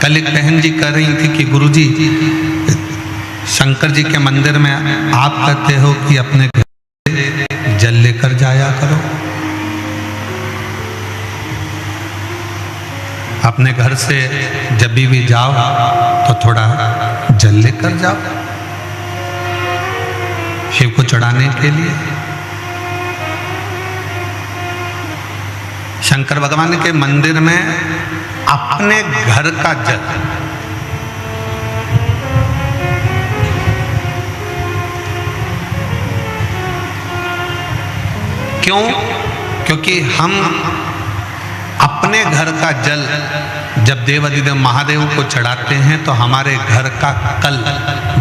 कल एक बहन जी कह रही थी कि गुरुजी शंकर जी के मंदिर में आप कहते हो कि अपने घर से जल लेकर जाया करो, अपने घर से जब भी जाओ तो थोड़ा जल लेकर जाओ शिव को चढ़ाने के लिए। शंकर भगवान के मंदिर में अपने घर का जल, क्यों? क्योंकि हम अपने घर का जल जब देवाधिदेव महादेव को चढ़ाते हैं तो हमारे घर का कल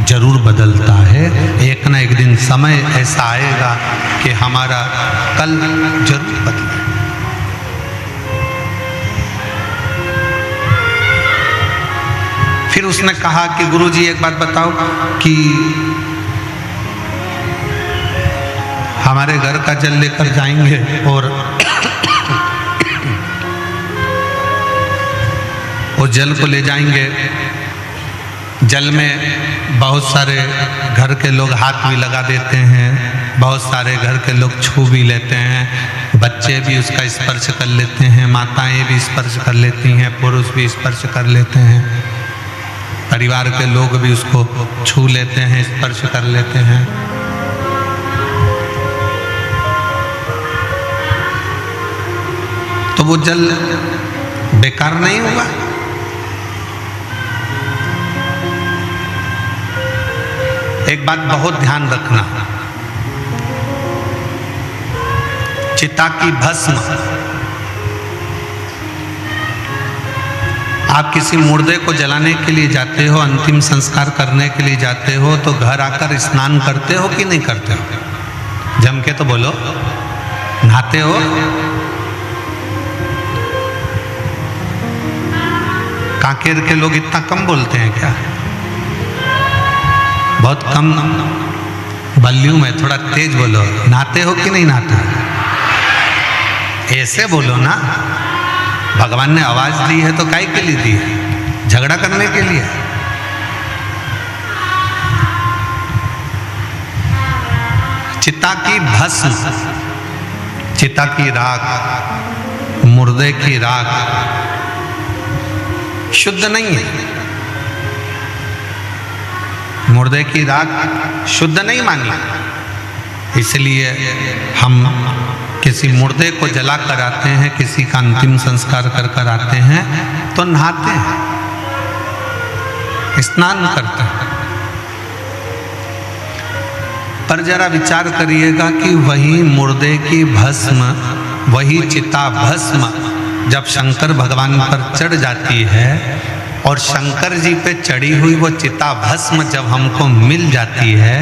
जरूर बदलता है। एक ना एक दिन समय ऐसा आएगा कि हमारा कल जरूर बदलेगा। फिर उसने कहा कि गुरुजी एक बात बताओ कि हमारे घर का जल लेकर जाएंगे और वो जल को ले जाएंगे, जल में बहुत सारे घर के लोग हाथ भी लगा देते हैं, बहुत सारे घर के लोग छू भी लेते हैं, बच्चे भी उसका स्पर्श कर लेते हैं, माताएं भी स्पर्श कर लेती हैं, पुरुष भी स्पर्श कर लेते हैं, परिवार के लोग भी उसको छू लेते हैं, स्पर्श कर लेते हैं। तो वो जल बेकार नहीं हुआ। एक बात बहुत ध्यान रखना, चिता की भस्म, आप किसी मुर्दे को जलाने के लिए जाते हो, अंतिम संस्कार करने के लिए जाते हो तो घर आकर स्नान करते हो कि नहीं करते हो? जम के तो बोलो, नहाते हो? कांकेर के लोग इतना कम बोलते हैं क्या? बहुत कम वॉल्यूम है, थोड़ा तेज बोलो। नहाते हो कि नहीं नहाते हो? ऐसे बोलो ना, भगवान ने आवाज दी है तो काहे के लिए दी है? झगड़ा करने के लिए? चिता की भस्म, चिता की राख, मुर्दे की राख शुद्ध नहीं है। मुर्दे की राख शुद्ध नहीं मानी, इसलिए हम किसी मुर्दे को जला कर आते हैं, किसी का अंतिम संस्कार कर कर आते हैं तो नहाते हैं, स्नान करते हैं। पर जरा विचार करिएगा कि वही मुर्दे की भस्म, वही चिता भस्म जब शंकर भगवान पर चढ़ जाती है और शंकर जी पे चढ़ी हुई वो चिता भस्म जब हमको मिल जाती है,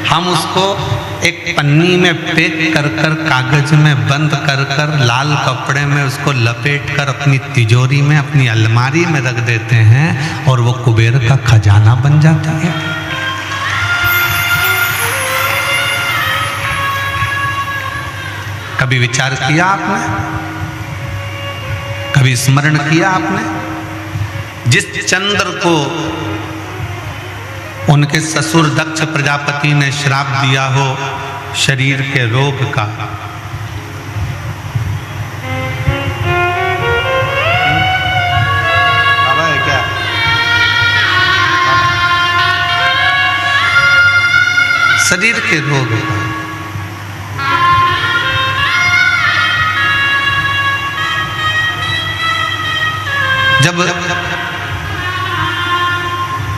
हम उसको एक पन्नी में पैक कर कर, कागज में बंद कर कर, लाल कपड़े में उसको लपेट कर अपनी तिजोरी में, अपनी अलमारी में रख देते हैं और वो कुबेर का खजाना बन जाती है। कभी विचार किया आपने? कभी स्मरण किया आपने? जिस चंद्र को उनके ससुर दक्ष प्रजापति ने श्राप दिया हो शरीर के रोग का, बाबा है क्या? शरीर के रोग का, जब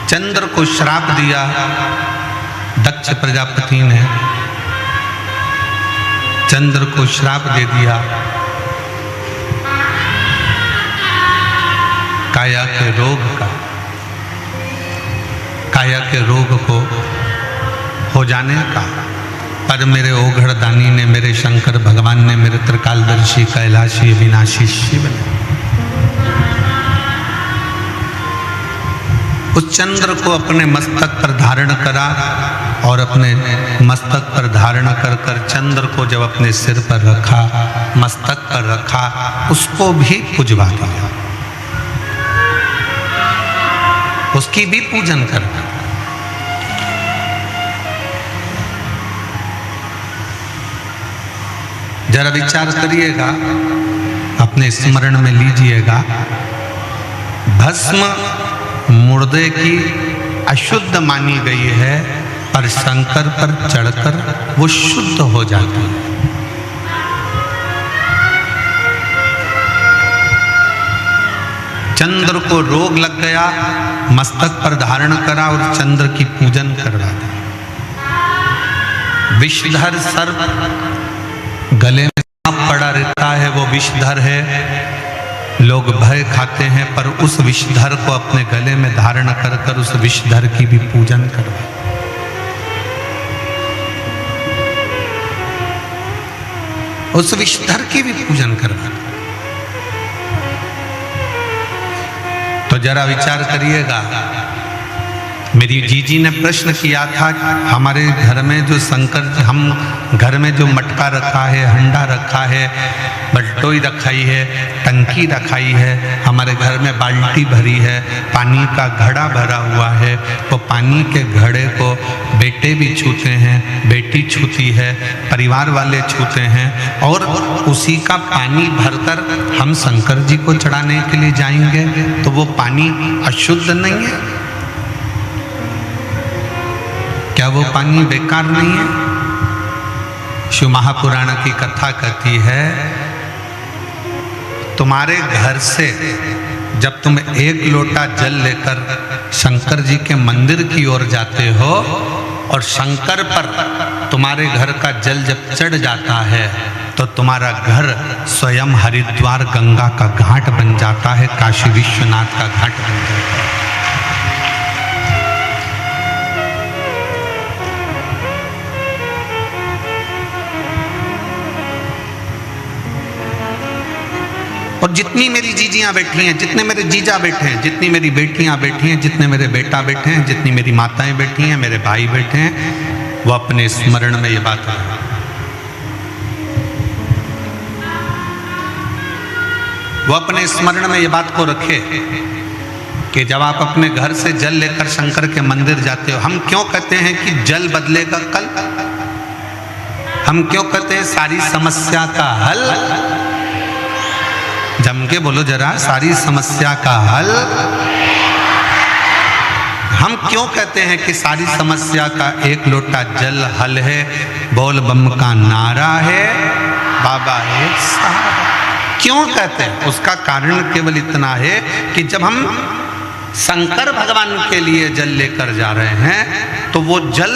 चंद्र को श्राप दिया दक्ष प्रजापति ने, चंद्र को श्राप दे दिया, काया के रोग का, काया के रोग को हो जाने का। पर मेरे ओघड़ दानी ने, मेरे शंकर भगवान ने, मेरे त्रिकालदर्शी कैलाशी विनाशी शिव ने उस चंद्र को अपने मस्तक पर धारण करा और अपने मस्तक पर धारण कर कर चंद्र को जब अपने सिर पर रखा, मस्तक पर रखा, उसको भी पुजवा दिया। उसकी भी पूजन करना। जरा विचार करिएगा, अपने स्मरण में लीजिएगा, भस्म मुर्दे की अशुद्ध मानी गई है, पर शंकर पर चढ़कर वो शुद्ध हो जाती है। चंद्र को रोग लग गया, मस्तक पर धारण करा और चंद्र की पूजन करवा दी। विषधर सर्प गले में सांप पड़ा रहता है, वो विषधर है, लोग भय खाते हैं, पर उस विषधर को अपने गले में धारण कर कर उस विषधर की भी पूजन करवा। उस विषधर की भी पूजन करवा। तो जरा विचार करिएगा, मेरी जीजी ने प्रश्न किया था, हमारे घर में जो शंकर, हम घर में जो मटका रखा है, हंडा रखा है, बल्टोई रखाई है, टंकी रखाई है, हमारे घर में बाल्टी भरी है, पानी का घड़ा भरा हुआ है, वो पानी के घड़े को बेटे भी छूते हैं, बेटी छूती है, परिवार वाले छूते हैं, और उसी का पानी भरकर हम शंकर जी को चढ़ाने के लिए जाएंगे, तो वो पानी अशुद्ध नहीं है? क्या वो पानी बेकार नहीं है? शिव महापुराण की कथा कहती है, तुम्हारे घर से जब तुम एक लोटा जल लेकर शंकर जी के मंदिर की ओर जाते हो और शंकर पर तुम्हारे घर का जल जब चढ़ जाता है, तो तुम्हारा घर स्वयं हरिद्वार गंगा का घाट बन जाता है, काशी विश्वनाथ का घाट बन जाता है। और जितनी मेरी जीजियां बैठी हैं, जितने मेरे जीजा बैठे हैं, जितनी मेरी बेटियां बैठी हैं, जितने मेरे बेटा बैठे हैं, जितनी मेरी माताएं बैठी हैं, मेरे भाई बैठे हैं, वो अपने स्मरण में ये बात है। वो अपने स्मरण में ये बात को रखे कि जब आप अपने घर से जल लेकर शंकर के मंदिर जाते हो, हम क्यों कहते हैं कि जल बदलेगा कल? हम क्यों कहते हैं सारी समस्या का हल? जम के बोलो जरा, सारी समस्या का हल। हम क्यों कहते हैं कि सारी समस्या का एक लोटा जल हल है? बोल बम का नारा है, बाबा एक सहारा। क्यों कहते हैं? उसका कारण केवल इतना है कि जब हम शंकर भगवान के लिए जल लेकर जा रहे हैं, तो वो जल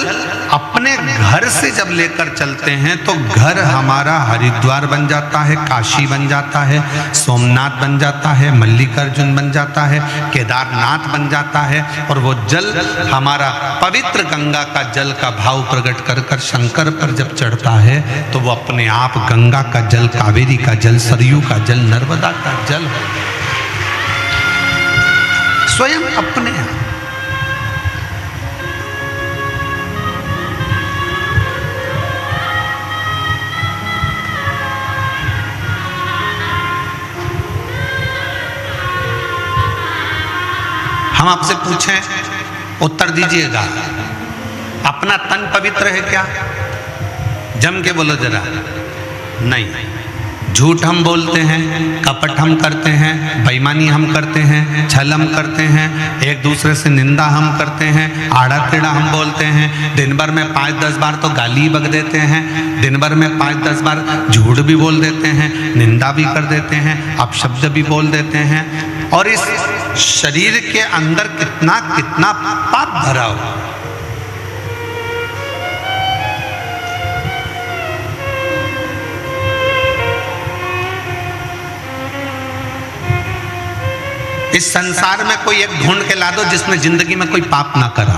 अपने घर से जब लेकर चलते हैं तो घर हमारा हरिद्वार बन जाता है, काशी बन जाता है, सोमनाथ बन जाता है, मल्लिकार्जुन बन जाता है, केदारनाथ बन जाता है, और वो जल हमारा पवित्र गंगा का जल का भाव प्रकट कर कर शंकर पर जब चढ़ता है, तो वो अपने आप गंगा का जल, कावेरी का जल, सरयू का जल, नर्मदा का जल स्वयं अपने। हम आपसे पूछें, उत्तर दीजिएगा, अपना तन पवित्र है क्या? जम के बोलो जरा। नहीं। झूठ हम बोलते हैं, कपट हम करते हैं, बेईमानी हम करते हैं, छल हम करते हैं, एक दूसरे से निंदा हम करते हैं, आड़ा टेढ़ा हम बोलते हैं, दिन भर में 5-10 बार तो गाली बक देते हैं, दिन भर में 5-10 बार झूठ भी बोल देते हैं, निंदा भी कर देते हैं, अपशब्द भी बोल देते हैं, और इस शरीर के अंदर कितना कितना पाप भरा हो। इस संसार में कोई एक ढूंढ के ला दो जिसने जिंदगी में कोई पाप ना करा।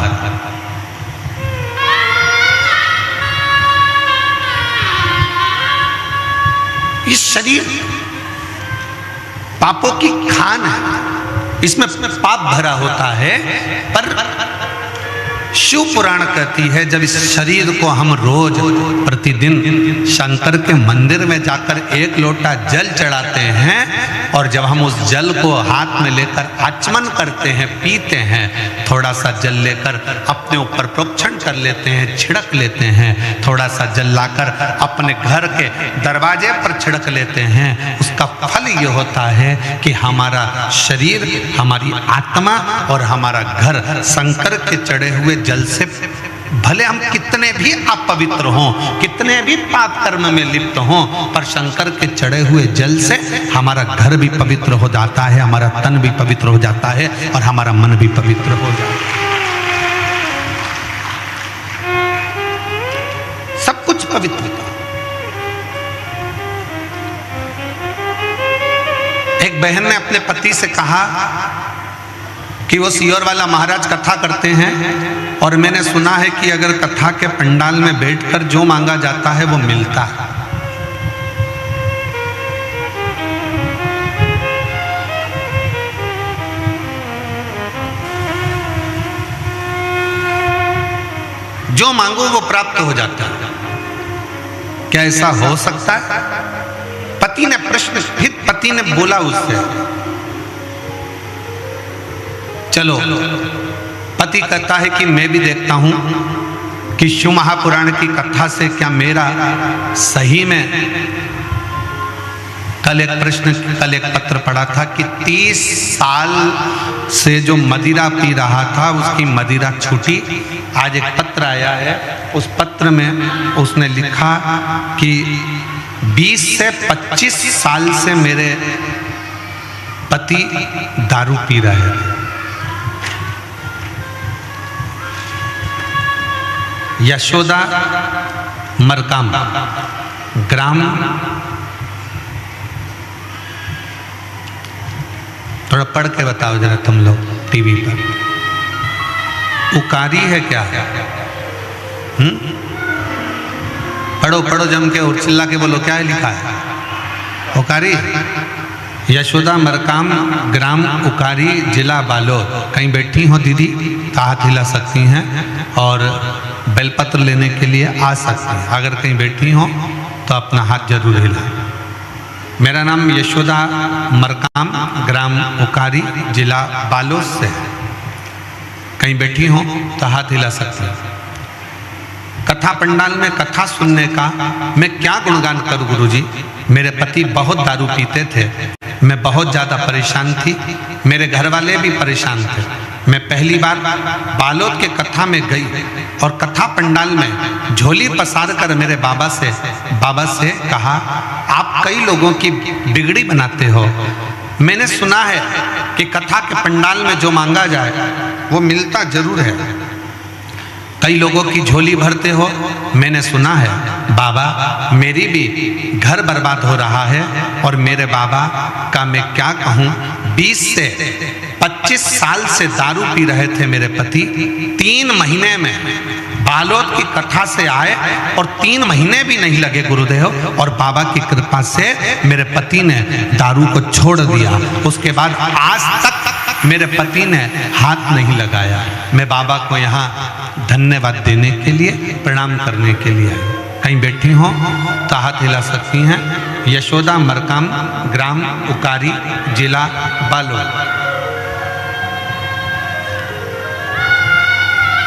इस शरीर पापों की खान है, इसमें पाप भरा होता है, पर शिव पुराण कहती है जब इस शरीर को हम रोज प्रतिदिन शंकर के मंदिर में जाकर एक लोटा जल चढ़ाते हैं, और जब हम उस जल को हाथ में लेकर आचमन करते हैं, पीते हैं, थोड़ा सा जल लेकर अपने ऊपर प्रोक्षण कर लेते हैं, छिड़क लेते हैं। थोड़ा सा जल लाकर अपने घर के दरवाजे पर छिड़क लेते हैं। उसका फल ये होता है कि हमारा शरीर, हमारी आत्मा और हमारा घर शंकर के चढ़े हुए जल से, भले हम कितने भी अपवित्र हों, कितने भी पाप कर्म में लिप्त हों, पर शंकर के चढ़े हुए जल से हमारा घर भी पवित्र हो जाता है, हमारा तन भी पवित्र हो जाता है और हमारा मन भी पवित्र हो जाता है। सब कुछ पवित्रता। एक बहन ने अपने पति से कहा कि वो सीहोर वाला महाराज कथा करते हैं और मैंने सुना है कि अगर कथा के पंडाल में बैठकर जो मांगा जाता है वो मिलता है। जो मांगो वो प्राप्त हो जाता है। क्या ऐसा हो सकता है? पति ने प्रश्न, फिर पति ने बोला उससे, चलो। पति कहता है कि मैं भी देखता हूं कि शिव महापुराण की कथा से क्या मेरा सही में, कल एक पत्र पढ़ा था कि 30 साल से जो मदिरा पी रहा था उसकी मदिरा छूटी। आज एक पत्र आया है, उस पत्र में उसने लिखा कि 20 से 25 साल से मेरे पति दारू पी रहे थे। यशोदा मरकाम ग्राम, थोड़ा पढ़ के बताओ जरा तुम लोग टीवी पर। उकारी है क्या? पढ़ो पढ़ो जम के और चिल्ला के बोलो, क्या है लिखा है? उकारी। यशोदा मरकाम ग्राम उकारी जिला बालोद। कहीं बैठी हो दीदी तो हाथ हिला सकती हैं और बेलपत्र लेने के लिए आ सकती हैं। अगर कहीं बैठी हो तो अपना हाथ जरूर हिलाएं। मेरा नाम यशोदा मरकाम ग्राम उकारी जिला बालोद से है। कहीं बैठी हो तो हाथ हिला सकती हैं। कथा पंडाल में कथा सुनने का मैं क्या गुणगान करूं गुरुजी। मेरे पति बहुत दारू पीते थे, मैं बहुत ज़्यादा परेशान थी, मेरे घर वाले भी परेशान थे। मैं पहली बार बालोद के कथा में गई और कथा पंडाल में झोली पसार कर मेरे बाबा से कहा, आप कई लोगों की बिगड़ी बनाते हो। मैंने सुना है कि कथा के पंडाल में जो मांगा जाए वो मिलता जरूर है। कई लोगों की झोली भरते हो। मैंने सुना है बाबा, मेरी भी घर बर्बाद हो रहा है और मेरे बाबा का मैं क्या कहूँ, 20 से 25 साल से दारू पी रहे थे मेरे पति। 3 महीने में बालोद की कथा से आए और 3 महीने भी नहीं लगे गुरुदेव, और बाबा की कृपा से मेरे पति ने दारू को छोड़ दिया। उसके बाद आज तक मेरे पति ने हाथ नहीं लगाया। मैं बाबा को यहाँ धन्यवाद देने के लिए, प्रणाम करने के लिए आई। कहीं बैठी हो तो हाथ हिला सकती हैं। यशोदा मरकाम ग्राम उकारी जिला बालोद।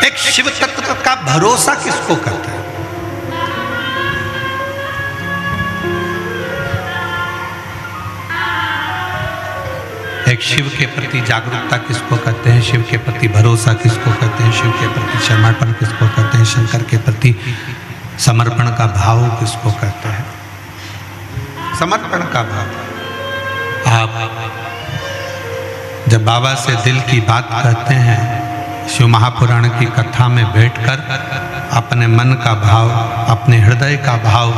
एक शिव तत्व का भरोसा किसको करते हैं? एक शिव के प्रति जागरूकता किसको कहते हैं? शिव के प्रति भरोसा किसको कहते हैं? शिव के प्रति समर्पण किसको कहते हैं? शंकर के प्रति समर्पण का भाव किसको कहते हैं? समर्पण का भाव। आप जब बाबा से दिल की बात कहते हैं, शिव महापुराण की कथा में बैठकर अपने मन का भाव, अपने हृदय का भाव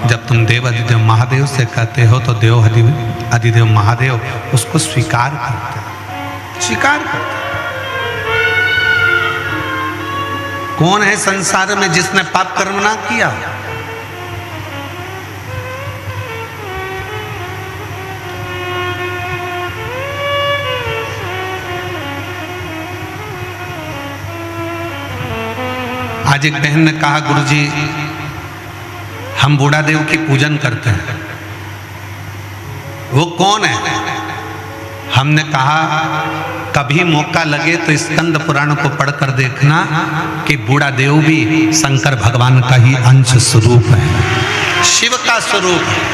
जब तुम देव अधिदेव महादेव से कहते हो तो देव अधिदेव महादेव उसको स्वीकार करते हैं, स्वीकार करते हैं। कौन है संसार में जिसने पाप कर्म ना किया? आज एक बहन ने कहा, गुरुजी हम बूढ़ा देव की पूजन करते हैं, वो कौन है? हमने कहा कभी मौका लगे तो स्कंद पुराण को पढ़कर देखना कि बूढ़ा देव भी शंकर भगवान का ही अंश स्वरूप है, शिव का स्वरूप है।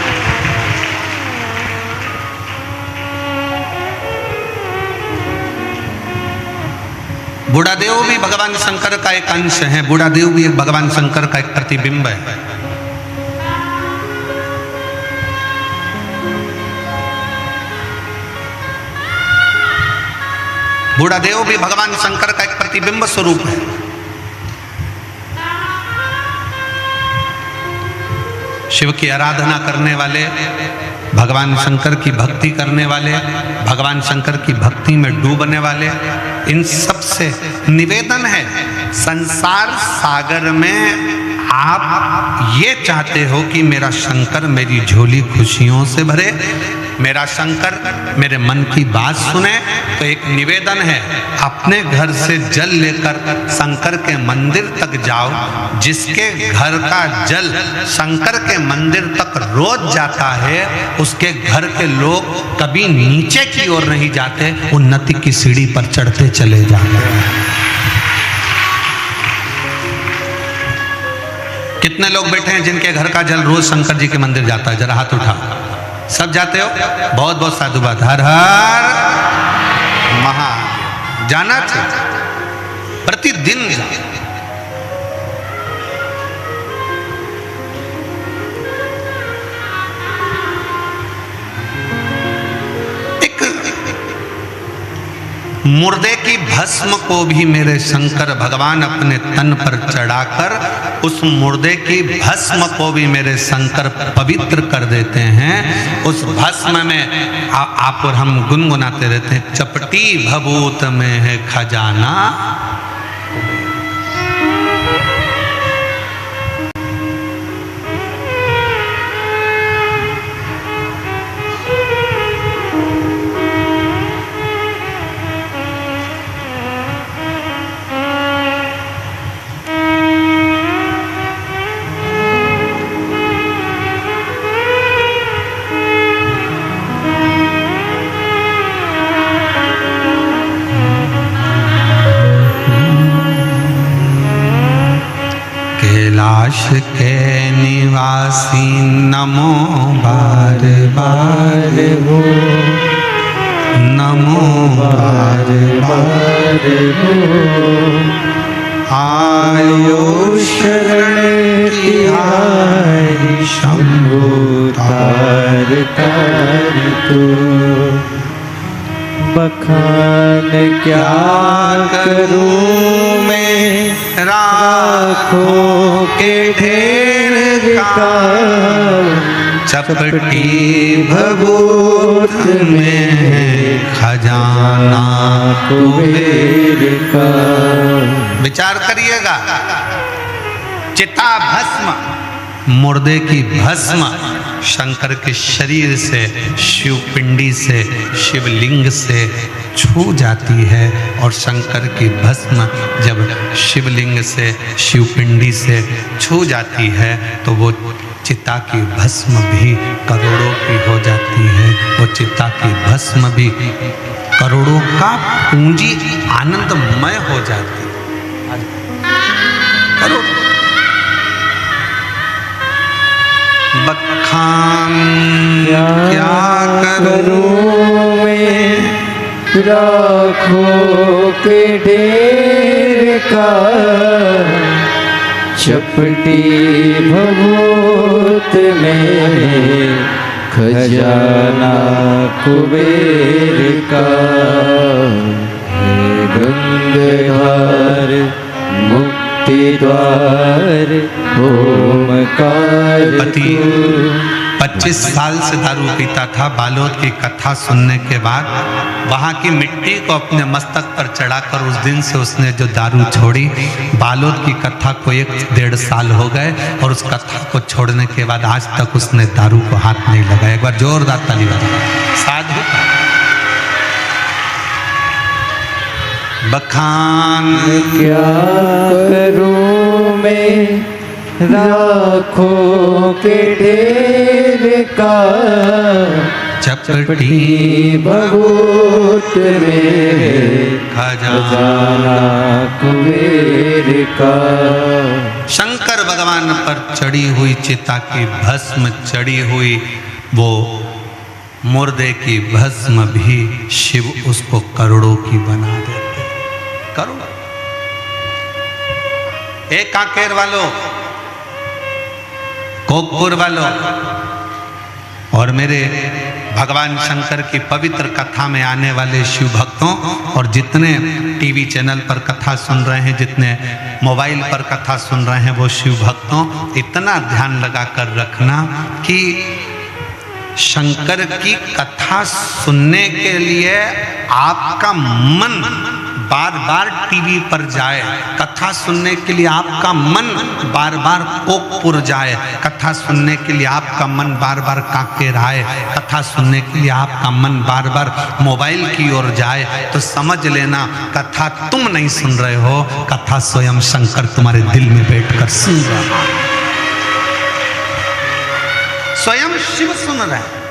बूढ़ा देव भी भगवान शंकर का एक अंश है, बूढ़ा देव भी भगवान शंकर का एक प्रतिबिंब है। बूढ़ा देव भी भगवान शंकर का एक प्रतिबिंब स्वरूप है। शिव की आराधना करने वाले, भगवान शंकर की भक्ति करने वाले, भगवान शंकर की भक्ति में डूबने वाले, इन सब से निवेदन है, संसार सागर में आप ये चाहते हो कि मेरा शंकर मेरी झोली खुशियों से भरे, मेरा शंकर मेरे मन की बात सुने, तो एक निवेदन है, अपने घर से जल लेकर शंकर के मंदिर तक जाओ। जिसके घर का जल शंकर के मंदिर तक रोज जाता है, उसके घर के लोग कभी नीचे की ओर नहीं जाते, उन्नति की सीढ़ी पर चढ़ते चले जाते हैं। कितने लोग बैठे हैं जिनके घर का जल रोज शंकर जी के मंदिर जाता है? जरा हाथ उठा। सब जाते हो? बहुत बहुत साधुवाद। हर हर महा जाना चाहिए, प्रतिदिन जाओ। मुर्दे की भस्म को भी मेरे शंकर भगवान अपने तन पर चढ़ाकर उस मुर्दे की भस्म को भी मेरे शंकर पवित्र कर देते हैं। उस भस्म में आप और हम गुनगुनाते रहते हैं, चपटी भभूत में है खजाना। कैलाश के निवासी नमो बार बार हो, नमो बार बार हो। आयो शरण तिहारी शंभु तार तार तू। बखान क्या करूं मैं राखों के ढेर का, चपटी भभूत में है खजाना कुबेर का। विचार करिएगा, चिता भस्म, मुर्दे की भस्म शंकर के शरीर से, शिव पिंडी से, शिवलिंग से छू जाती है, और शंकर की भस्म जब शिवलिंग से, शिवपिंडी से छू जाती है तो वो चिता की भस्म भी करोड़ों की हो जाती है। वो चिता की भस्म भी करोड़ों का पूंजी आनंदमय हो जाती है। करोड़ बखान क्या करूं मैं राखों के ढेर का, चपटी भभूत में खजाना कुबेर का। हे गंगाधर मुक्ति द्वार ओमकार। पति 25 साल से दारू पीता था। बालोद की कथा सुनने के बाद वहाँ की मिट्टी को अपने मस्तक पर चढ़ाकर उस दिन से उसने जो दारू छोड़ी। बालोद की कथा को 1-1.5 साल हो गए और उस कथा को छोड़ने के बाद आज तक उसने दारू को हाथ नहीं लगाया। एक बार जोरदार ताली बजाओ। साधु बखान क्या करूं मैं राखों के ढेर का, चपटी भभूत में खजाना कुबेर का। शंकर भगवान पर चढ़ी हुई चिता की भस्म चढ़ी हुई वो मुर्दे की भस्म भी शिव उसको करोड़ों की बना देते। करोड़। एक कांकेर वालों, कोकपुर वालों और मेरे भगवान शंकर की पवित्र कथा में आने वाले शिव भक्तों और जितने टीवी चैनल पर कथा सुन रहे हैं, जितने मोबाइल पर कथा सुन रहे हैं, वो शिव भक्तों इतना ध्यान लगा कर रखना कि शंकर की कथा सुनने के लिए आपका मन बार बार टीवी पर जाए, कथा सुनने के लिए आपका मन बार बार कोकपुर जाए, कथा सुनने के लिए आपका मन बार बार कांकेर आए, कथा सुनने के लिए आपका मन बार बार मोबाइल की ओर जाए, तो समझ लेना कथा तुम नहीं सुन रहे हो, कथा स्वयं शंकर तुम्हारे दिल में बैठकर सुन रहा है। स्वयं शिव सुन रहे हैं।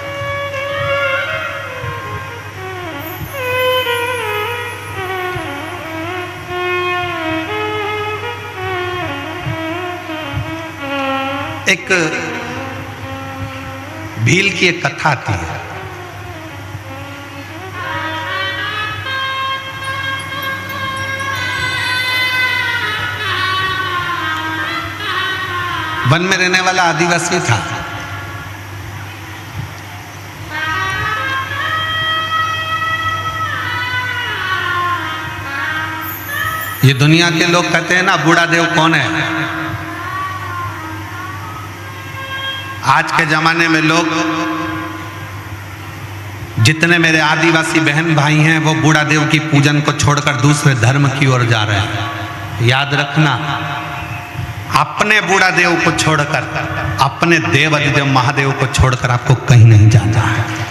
एक भील की एक कथा आती है। वन में रहने वाला आदिवासी था। ये दुनिया के लोग कहते हैं ना, बूढ़ा देव कौन है। आज के जमाने में लोग, जितने मेरे आदिवासी बहन भाई हैं, वो बूढ़ा देव की पूजन को छोड़कर दूसरे धर्म की ओर जा रहे हैं। याद रखना, अपने बूढ़ा देव को छोड़कर, अपने देव अधिदेव महादेव को छोड़कर आपको कहीं नहीं जाना है।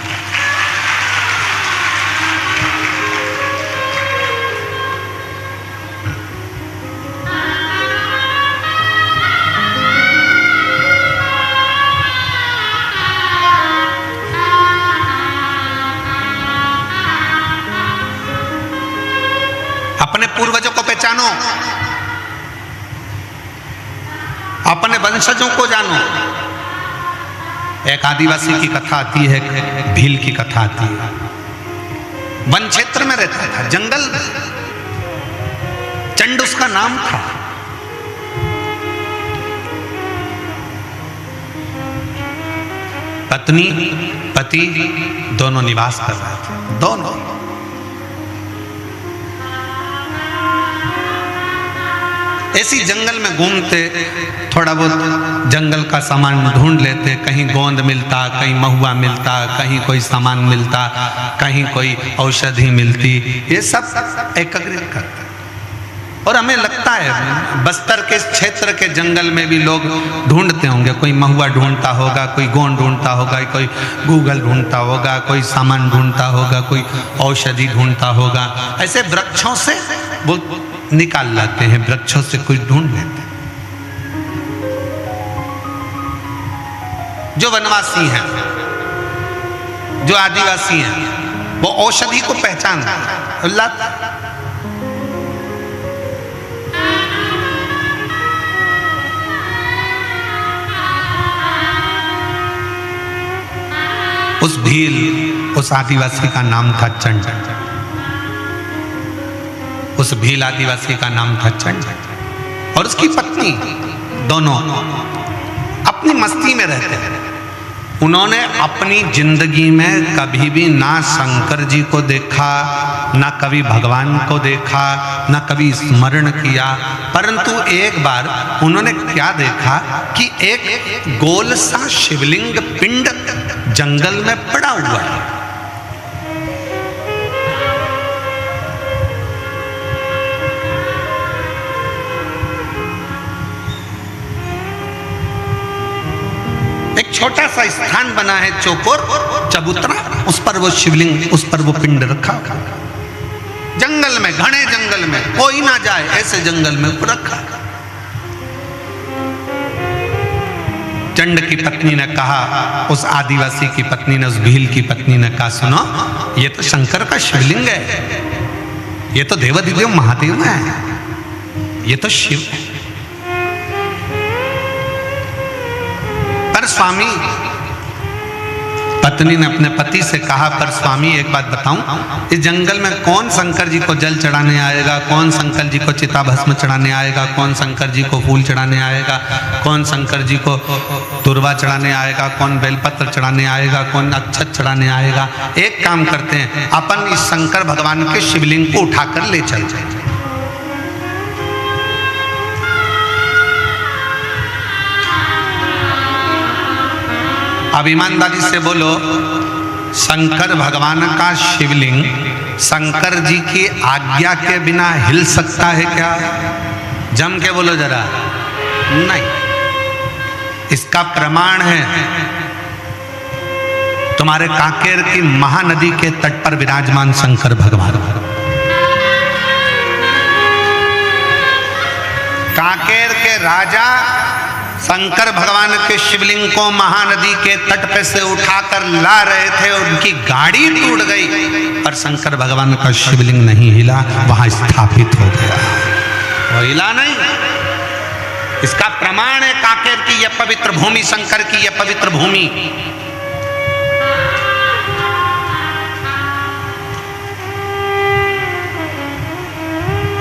अपने पूर्वजों को पहचानो, अपने वंशजों को जानो। एक आदिवासी की कथा आती है, भील की कथा आती है। वन क्षेत्र में रहता था, जंगल में। चंड उसका नाम था। पत्नी पति दोनों निवास कर रहे थे, दोनों। ऐसी जंगल में घूमते, थोड़ा बहुत जंगल का सामान ढूंढ लेते। कहीं गोंद मिलता, कहीं महुआ मिलता, कहीं कोई सामान मिलता, कहीं कोई औषधि मिलती। ये सब एकत्रित करते। और हमें लगता है बस्तर के क्षेत्र के जंगल में भी लोग ढूंढते होंगे। कोई महुआ ढूंढता होगा, कोई गोंद ढूंढता होगा, कोई गूगल ढूंढता होगा, कोई सामान ढूंढता होगा, कोई औषधि ढूंढता होगा। ऐसे वृक्षों से वो निकाल लाते हैं, वृक्षों से कुछ ढूंढ लेते हैं। जो वनवासी हैं, जो आदिवासी हैं, वो औषधि को पहचानते हैं। उस भील, उस आदिवासी का नाम था चंड। उस भील आदिवासी का नाम था चंड। और उसकी पत्नी, दोनों अपनी मस्ती में रहते हैं। उन्होंने अपनी जिंदगी में कभी भी ना शंकर जी को देखा, ना कभी भगवान को देखा, ना कभी स्मरण किया। परंतु एक बार उन्होंने क्या देखा कि एक गोल सा शिवलिंग पिंड जंगल में पड़ा हुआ है। एक छोटा सा स्थान बना है, चौकोर चबूतरा, उस पर वो शिवलिंग, उस पर वो पिंड रखा। जंगल में, घने जंगल में, कोई ना जाए ऐसे जंगल में रखा। चंड की पत्नी ने कहा, उस आदिवासी की पत्नी ने, उस भील की पत्नी ने कहा, सुनो ये तो शंकर का शिवलिंग है, ये तो देवाधिदेव महादेव है, ये तो शिव है। पर स्वामी, पत्नी ने अपने पति से कहा, पर स्वामी एक बात बताऊं, इस जंगल में कौन शंकर जी को जल चढ़ाने आएगा, कौन शंकर जी को चिता भस्म चढ़ाने आएगा, कौन शंकर जी को फूल चढ़ाने आएगा, कौन शंकर जी को दुर्वा चढ़ाने आएगा, कौन बेलपत्र चढ़ाने आएगा, कौन अक्षत चढ़ाने आएगा। एक काम करते हैं, अपन इस शंकर भगवान के शिवलिंग को उठाकर ले चलते हैं। अब ईमानदारी से बोलो, शंकर भगवान का शिवलिंग शंकर जी की आज्ञा के बिना हिल सकता है क्या? जम के बोलो जरा। नहीं। इसका प्रमाण है तुम्हारे कांकेर की महानदी के तट पर विराजमान शंकर भगवान। कांकेर के राजा शंकर भगवान के शिवलिंग को महानदी के तट पे से उठाकर ला रहे थे, उनकी गाड़ी टूट गई, पर शंकर भगवान का शिवलिंग नहीं हिला, वहां स्थापित हो गया, वो हिला नहीं। इसका प्रमाण है कांकेर की यह पवित्र भूमि, शंकर की यह पवित्र भूमि।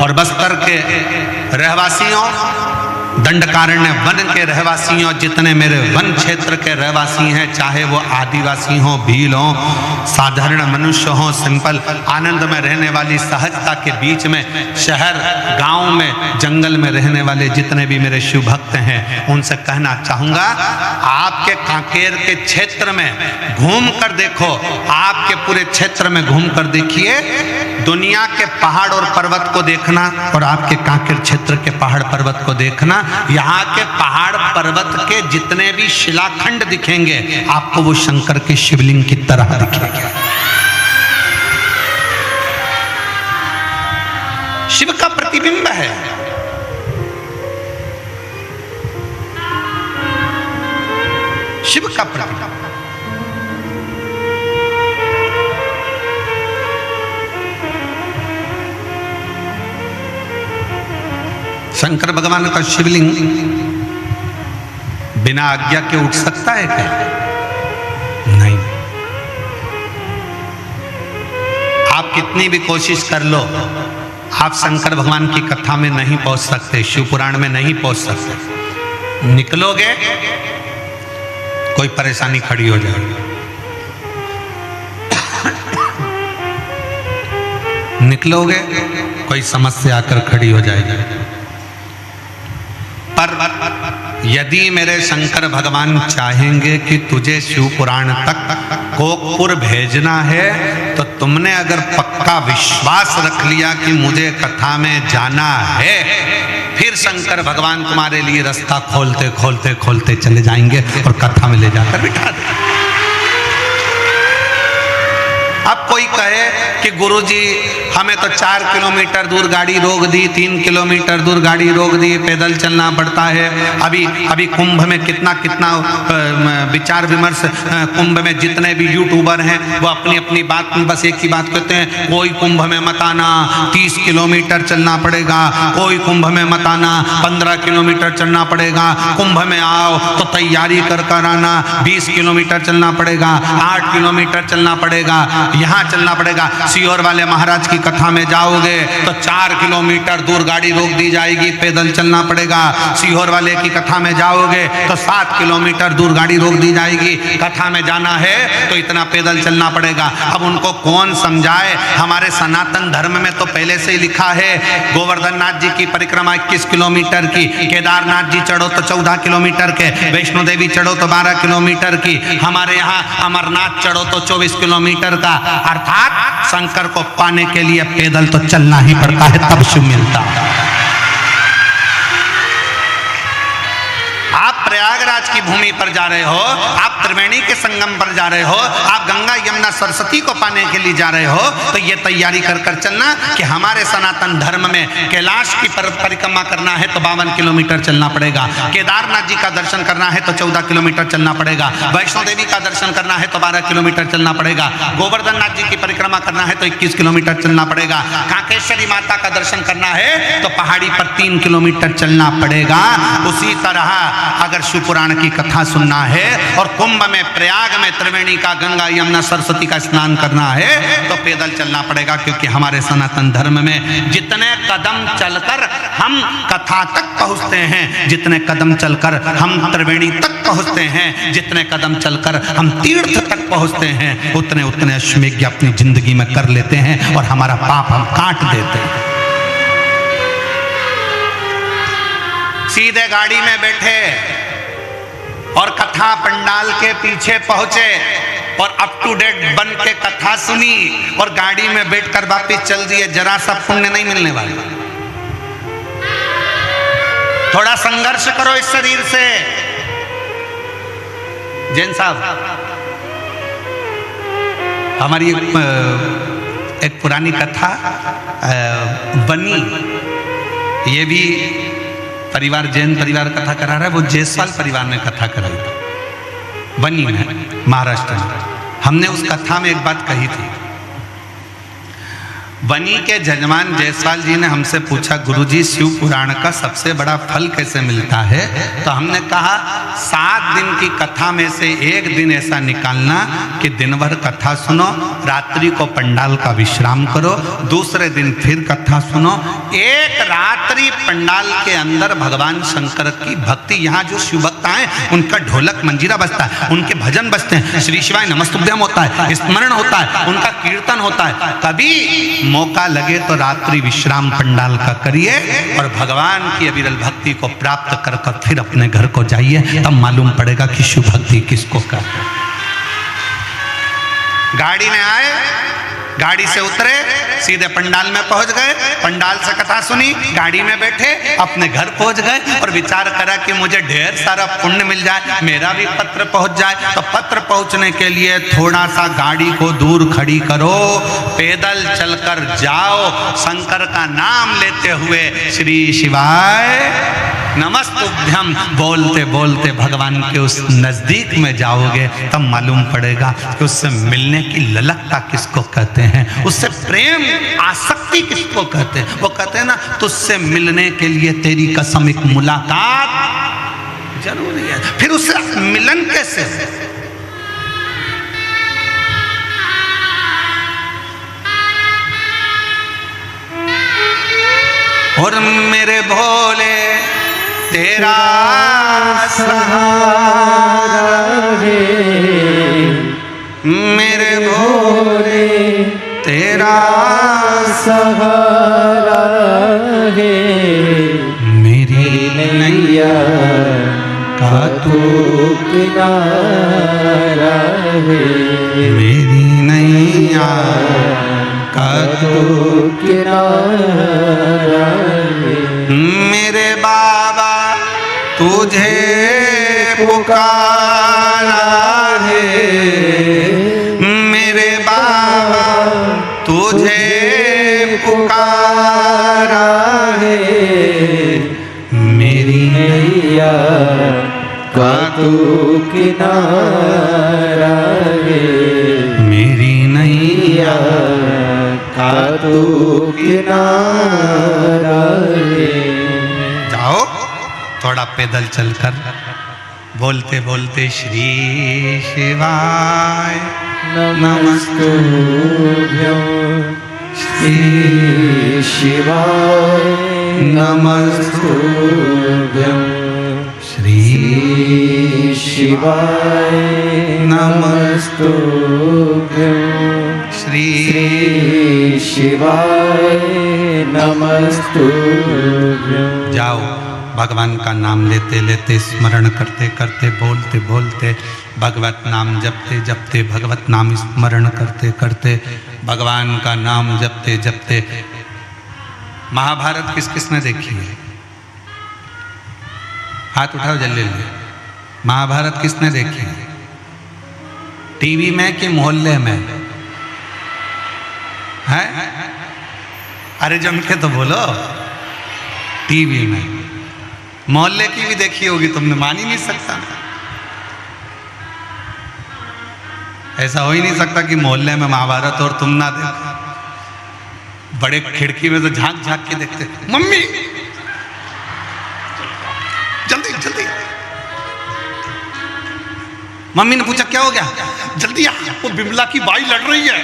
और बस्तर के रहवासियों, दंडकारण्य वन के रहवासियों, जितने मेरे वन क्षेत्र के रहवासी हैं, चाहे वो आदिवासी हो, भील हो, साधारण मनुष्य हो, सिंपल आनंद में रहने वाली सहजता के बीच में, शहर गांव में जंगल में रहने वाले जितने भी मेरे शिव भक्त हैं, उनसे कहना चाहूंगा, आपके कांकेर के क्षेत्र में घूम कर देखो, आपके पूरे क्षेत्र में घूम कर देखिए, दुनिया के पहाड़ और पर्वत को देखना और आपके कांकेर क्षेत्र के पहाड़ पर्वत को देखना, यहाँ के पहाड़ पर्वत के जितने भी शिलाखंड दिखेंगे आपको वो शंकर के शिवलिंग की तरह दिखेंगे। शिव का प्रतिबिंब है। शिव का प्रतिबिंब। शंकर भगवान का शिवलिंग बिना आज्ञा के उठ सकता है क्या? नहीं। आप कितनी भी कोशिश कर लो, आप शंकर भगवान की कथा में नहीं पहुंच सकते, शिव पुराण में नहीं पहुंच सकते। निकलोगे कोई परेशानी खड़ी हो जाएगी, निकलोगे कोई समस्या आकर खड़ी हो जाएगी। पर यदि मेरे शंकर भगवान चाहेंगे कि तुझे शिव पुराण तक कोकपुर भेजना है, तो तुमने अगर पक्का विश्वास रख लिया कि मुझे कथा में जाना है, फिर शंकर भगवान तुम्हारे लिए रास्ता खोलते खोलते खोलते चले जाएंगे और कथा में ले जाकर बिठा देंगे। अब कोई कहे कि गुरुजी हमें तो 4 किलोमीटर दूर गाड़ी रोक दी, 3 किलोमीटर दूर गाड़ी रोक दी, पैदल चलना पड़ता है। अभी कुंभ में कितना विचार विमर्श, कुंभ में जितने भी यूट्यूबर हैं वो अपनी अपनी बात में बस एक ही बात कहते हैं, कोई कुंभ में मत आना, 30 किलोमीटर चलना पड़ेगा, कोई कुंभ में मत आना, 15 किलोमीटर चलना पड़ेगा, कुंभ में आओ तो तैयारी कर कर आना, 20 किलोमीटर चलना पड़ेगा, 8 किलोमीटर चलना पड़ेगा, यहाँ चलना पड़ेगा। सीहोर वाले महाराज की कथा में जाओगे तो 4 किलोमीटर दूर गाड़ी रोक दी जाएगी, पैदल चलना पड़ेगा। सीहोर वाले की कथा में जाओगे तो 7 किलोमीटर दूर गाड़ी रोक दी जाएगी, कथा में जाना है तो इतना पैदल चलना पड़ेगा। अब उनको कौन समझाए? हमारे सनातन धर्म में तो पहले से ही लिखा है, गोवर्धन नाथ जी की परिक्रमा 21 किलोमीटर की, केदारनाथ जी चढ़ो तो 14 किलोमीटर के, वैष्णो देवी चढ़ो तो 12 किलोमीटर की, हमारे यहाँ अमरनाथ चढ़ो तो 24 किलोमीटर का। अर्थात शंकर को पाने के लिए पैदल तो चलना ही पड़ता है, तब शिव मिलता है। आप प्रयागराज की भूमि पर जा रहे हो, आप त्रिवेणी के संगम पर जा रहे हो, आप गंगा यमुना सरस्वती को पाने के लिए जा रहे हो, तो ये तैयारी कर कर चलना कि हमारे सनातन धर्म में कैलाश की परिक्रमा करना है तो 52 किलोमीटर चलना पड़ेगा, केदारनाथ जी का दर्शन करना है तो 14 किलोमीटर चलना पड़ेगा, वैष्णो देवी का दर्शन करना है तो 12 किलोमीटर चलना पड़ेगा, गोवर्धन नाथ जी की परिक्रमा करना है तो 21 किलोमीटर चलना पड़ेगा, कांकेश्वरी माता का दर्शन करना है तो पहाड़ी पर 3 किलोमीटर चलना पड़ेगा। उसी तरह अगर शिव पुराण की कथा सुनना है और कुंभ में, प्रयाग में त्रिवेणी का, गंगा यमुना सरस्वती का स्नान करना है तो पैदल चलना पड़ेगा, क्योंकि हमारे सनातन धर्म में जितने कदम चलकर हम कथा तक पहुंचते हैं, जितने कदम चलकर हम त्रिवेणी तक पहुंचते हैं, जितने कदम चलकर हम तीर्थ तक पहुंचते हैं, उतने उतने अश्वमेध अपनी जिंदगी में कर लेते हैं और हमारा पाप हम काट देते हैं। सीधे गाड़ी में बैठे और कथा पंडाल के पीछे पहुंचे और अप टू डेट बन के कथा सुनी और गाड़ी में बैठकर वापिस चल दिए, जरा सा पुण्य नहीं मिलने वाला। थोड़ा संघर्ष करो इस शरीर से। जैन साहब, हमारी एक पुरानी कथा बनी, ये भी परिवार, जैन परिवार कथा करा रहा है, वो जायसवाल परिवार ने कथा कराई थी बनी में, महाराष्ट्र में। हमने उस कथा में एक बात कही थी। बनी के जजमान जायसवाल जी ने हमसे पूछा, गुरुजी शिव पुराण का सबसे बड़ा फल कैसे मिलता है? तो हमने कहा 7 दिन की कथा में से एक दिन ऐसा निकालना कि दिन भर कथा सुनो, रात्रि को पंडाल का विश्राम करो, दूसरे दिन फिर कथा सुनो, एक रात्रि पंडाल के अंदर भगवान शंकर की भक्ति, यहाँ जो शिव भक्त आए उनका ढोलक मंजीरा बजता है, उनके भजन बजते हैं, श्री शिवाय नमस्तुभ्यम होता है, स्मरण होता है, उनका कीर्तन होता है। कभी मौका लगे तो रात्रि विश्राम पंडाल का करिए और भगवान की अविरल भक्ति को प्राप्त कर कर फिर अपने घर को जाइए, तब मालूम पड़ेगा कि शिव भक्ति किसको कहते हैं। गाड़ी में आए, गाड़ी से उतरे, सीधे पंडाल में पहुंच गए, पंडाल से कथा सुनी, गाड़ी में बैठे, अपने घर पहुंच गए और विचार करा कि मुझे ढेर सारा पुण्य मिल जाए, मेरा भी पत्र पहुंच जाए। तो पत्र पहुंचने के लिए थोड़ा सा गाड़ी को दूर खड़ी करो, पैदल चलकर जाओ, शंकर का नाम लेते हुए श्री शिवाय नमस्तुभ्यम बोलते बोलते भगवान के उस नजदीक में जाओगे, तब मालूम पड़ेगा कि उससे मिलने की ललकता किसको कहते हैं, उससे प्रेम आसक्ति किसको कहते हैं। वो कहते हैं ना, तुझसे मिलने के लिए तेरी कसम एक मुलाकात जरूरी है। फिर उससे मिलन कैसे? और मेरे भोले तेरा सहारा है, मेरे भोले तेरा सहारा है, मेरी नैया का तू किनारा है, मेरी नैया का तू किनारा है, मेरे बाबा तुझे पुकारा है, मेरे बाबा तुझे पुकारा है, मेरी नैया का तू किनारा है, मेरी नैया का तू किनारा है। जाओ थोड़ा पैदल चलकर बोलते बोलते श्री शिवाय नमस्तुभ्यं, श्री शिवाय नमस्तुभ्यं, श्री शिवाय नमस्तुभ्यं, श्री शिवाय नमस्तुभ्यं। जाओ भगवान का नाम लेते लेते, स्मरण करते करते, बोलते बोलते, भगवत नाम जपते जपते, भगवत नाम स्मरण करते करते, भगवान का नाम जपते जपते। महाभारत किस किसने देखी है? हाथ उठाओ जल्दी जल्दी। महाभारत किसने देखी? टीवी में कि मोहल्ले में है? अरे जम के तो बोलो। टीवी में। मोहल्ले की भी देखी होगी तुमने, मान ही नहीं सकता। ऐसा हो ही नहीं सकता कि मोहल्ले में महाभारत और तुम ना देखो। बड़े खिड़की में तो झांक झांक के देखते, मम्मी जल्दी जल्दी। मम्मी ने पूछा क्या हो गया? जल्दी आ, वो बिमला की बाई लड़ रही है।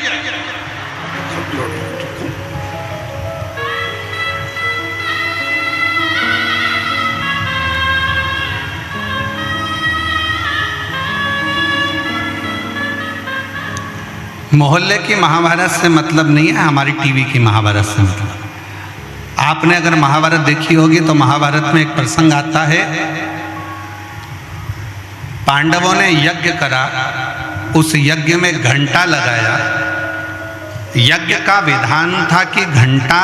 मोहल्ले की महाभारत से मतलब नहीं है, हमारी टीवी की महाभारत से मतलब। आपने अगर महाभारत देखी होगी तो महाभारत में एक प्रसंग आता है, पांडवों ने यज्ञ करा, उस यज्ञ में घंटा लगाया। यज्ञ का विधान था कि घंटा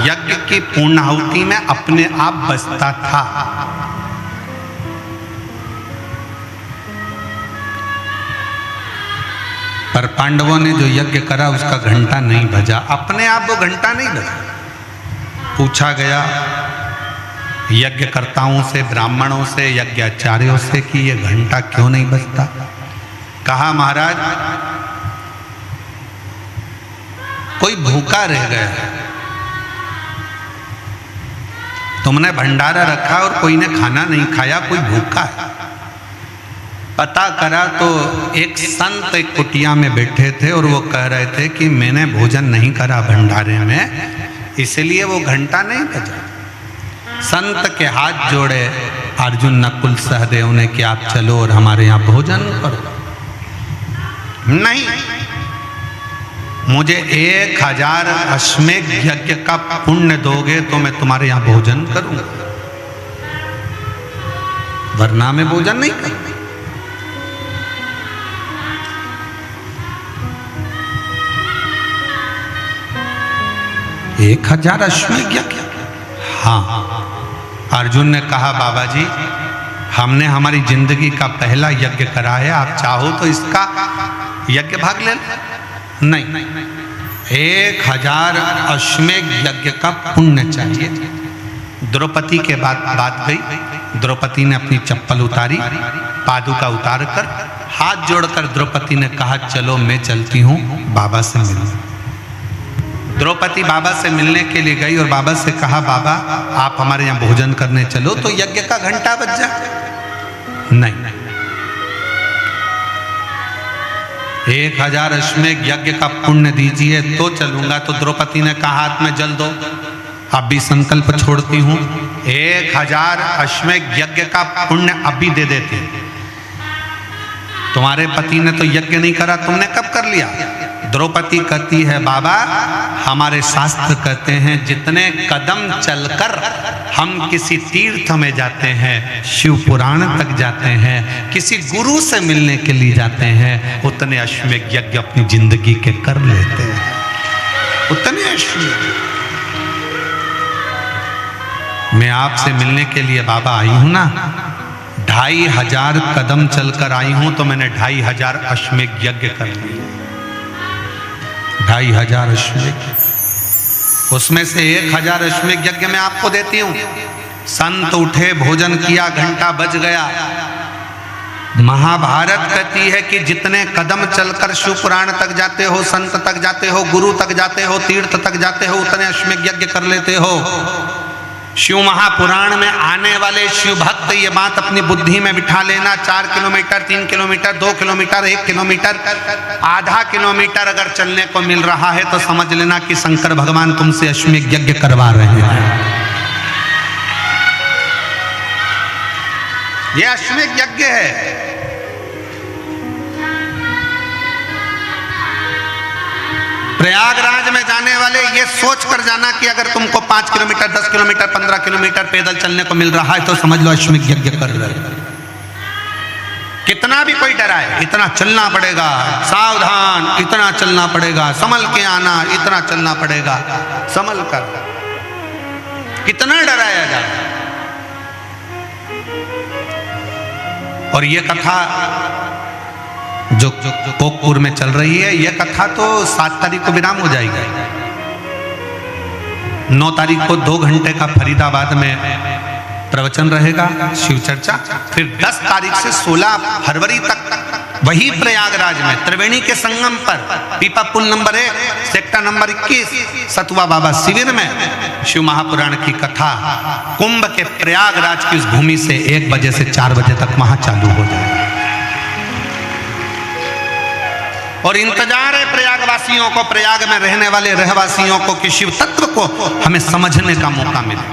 यज्ञ की पूर्णाहुति में अपने आप बजता था। पर पांडवों ने जो यज्ञ करा उसका घंटा नहीं बजा, अपने आप वो घंटा नहीं बजा। पूछा गया यज्ञकर्ताओं से, ब्राह्मणों से, यज्ञाचार्यों से कि ये घंटा क्यों नहीं बजता? कहा महाराज कोई भूखा रह गया, तुमने भंडारा रखा और कोई ने खाना नहीं खाया, कोई भूखा है। पता करा तो एक संत एक कुटिया में बैठे थे और वो कह रहे थे कि मैंने भोजन नहीं करा भंडारे में, इसलिए वो घंटा नहीं बजा। संत के हाथ जोड़े अर्जुन नकुल सहदेव ने कि आप चलो और हमारे यहाँ भोजन करो। नहीं, मुझे 1000 अश्वमेध यज्ञ का पुण्य दोगे तो मैं तुम्हारे यहाँ भोजन करूंगा, वरना मैं भोजन नहीं करूंगा। 1000 अश्वमेध यज्ञ? हाँ। अर्जुन ने कहा बाबा जी हमने हमारी जिंदगी का पहला यज्ञ करा है, आप चाहो तो इसका यज्ञ भाग ले। नहीं, 1000 अश्वमेध यज्ञ का पुण्य चाहिए। द्रौपदी के बाद बात गई। द्रौपदी ने अपनी चप्पल उतारी, पादुका उतार कर हाथ जोड़कर द्रौपदी ने कहा चलो मैं चलती हूँ बाबा से मिलने। द्रौपदी बाबा से मिलने के लिए गई और बाबा से कहा बाबा आप हमारे यहाँ भोजन करने चलो तो यज्ञ का घंटा बज जाए। नहीं, 1000 अश्वमेध यज्ञ का पुण्य दीजिए तो चलूंगा। तो द्रौपदी ने कहा हाथ में जल दो, अभी संकल्प छोड़ती हूँ, 1000 अश्वमेध यज्ञ का पुण्य अभी दे देती। तुम्हारे पति ने तो यज्ञ नहीं करा, तुमने कब कर लिया? द्रौपदी कहती है बाबा हमारे शास्त्र कहते हैं जितने कदम चलकर हम किसी तीर्थ में जाते हैं, शिव पुराण तक जाते हैं, किसी गुरु से मिलने के लिए जाते हैं, उतने अश्वमेध यज्ञ अपनी जिंदगी के कर लेते हैं। उतने अश्वमेध। मैं आपसे मिलने के लिए बाबा आई हूं ना, 2500 कदम चलकर आई हूं तो मैंने 2500 अश्वमेध यज्ञ कर लिए। 2500 अश्वमेध, उसमें से 1000 अश्वमेध यज्ञ मैं आपको देती हूं। संत उठे, भोजन किया, घंटा बज गया। महाभारत कहती है कि जितने कदम चलकर शिव पुराण तक जाते हो, संत तक जाते हो, गुरु तक जाते हो, तीर्थ तक जाते हो, उतने अश्वमेध यज्ञ कर लेते हो। शिव महापुराण में आने वाले शिव भक्त ये बात अपनी बुद्धि में बिठा लेना, 4 किलोमीटर, 3 किलोमीटर, 2 किलोमीटर, 1 किलोमीटर, आधा किलोमीटर अगर चलने को मिल रहा है तो समझ लेना कि शंकर भगवान तुमसे अश्वमेध यज्ञ करवा रहे हैं। ये अश्वमेध यज्ञ है। प्रयागराज में जाने वाले ये सोच कर जाना कि अगर तुमको 5 किलोमीटर, 10 किलोमीटर, 15 किलोमीटर पैदल चलने को मिल रहा है तो समझ लो अश्वमेध यज्ञ कर रहे हैं। कितना भी कोई डराए, इतना चलना पड़ेगा, सावधान, इतना चलना पड़ेगा, संभल के आना, इतना चलना पड़ेगा, संभल कर। कितना डराया जाए। और ये कथा जो कोकपुर में चल रही है, ये कथा तो 7 तारीख को विराम हो जाएगी। 9 तारीख को 2 घंटे का फरीदाबाद में प्रवचन रहेगा, शिव चर्चा। फिर 10 तारीख से 16 फरवरी तक वही प्रयागराज में त्रिवेणी के संगम पर पीपा पुल नंबर 1 सेक्टर नंबर 21 सतुआ बाबा शिविर में शिव महापुराण की कथा कुंभ के प्रयागराज की उस भूमि से 1 बजे से 4 बजे तक वहां चालू हो जाएगा। और इंतजार है प्रयागवासियों को, प्रयाग में रहने वाले रहवासियों को, कि शिव तत्व को हमें समझने का मौका मिले।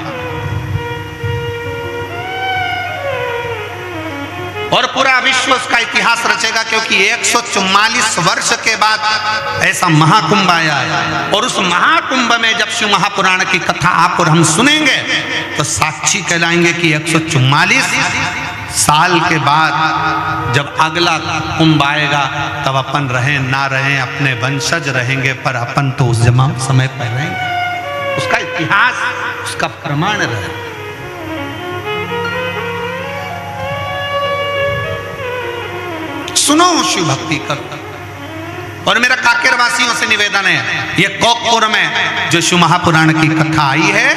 और पूरा विश्व उसका इतिहास रचेगा, क्योंकि 144 वर्ष के बाद ऐसा महाकुंभ आया है। और उस महाकुंभ में जब शिव महापुराण की कथा आप और हम सुनेंगे तो साक्षी कहलाएंगे कि 144 साल के बाद जब अगला कुंभ आएगा तब अपन रहें ना रहें, अपने वंशज रहेंगे, पर अपन तो उस समय पर रहेंगे। उसका इतिहास, उसका प्रमाण रहे। सुनो, शिव भक्ति करो। और मेरा काकेर वासियों से निवेदन है, ये कोकपुर में जो शिव महापुराण की कथा आई है,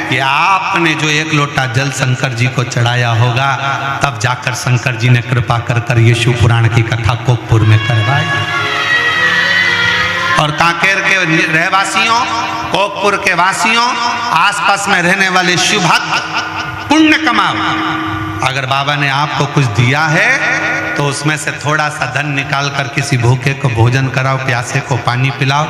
कि आपने जो 1 लोटा जल शंकर जी को चढ़ाया होगा, तब जाकर शंकर जी ने कृपा कर ये शिव पुराण की कथा कोकपुर में करवाई। और काकेर के रहवासियों, कोकपुर के वासियों, आसपास में रहने वाले शिव भक्त पुण्य कमाओ। अगर बाबा ने आपको कुछ दिया है तो उसमें से थोड़ा सा धन निकाल कर किसी भूखे को भोजन कराओ, प्यासे को पानी पिलाओ,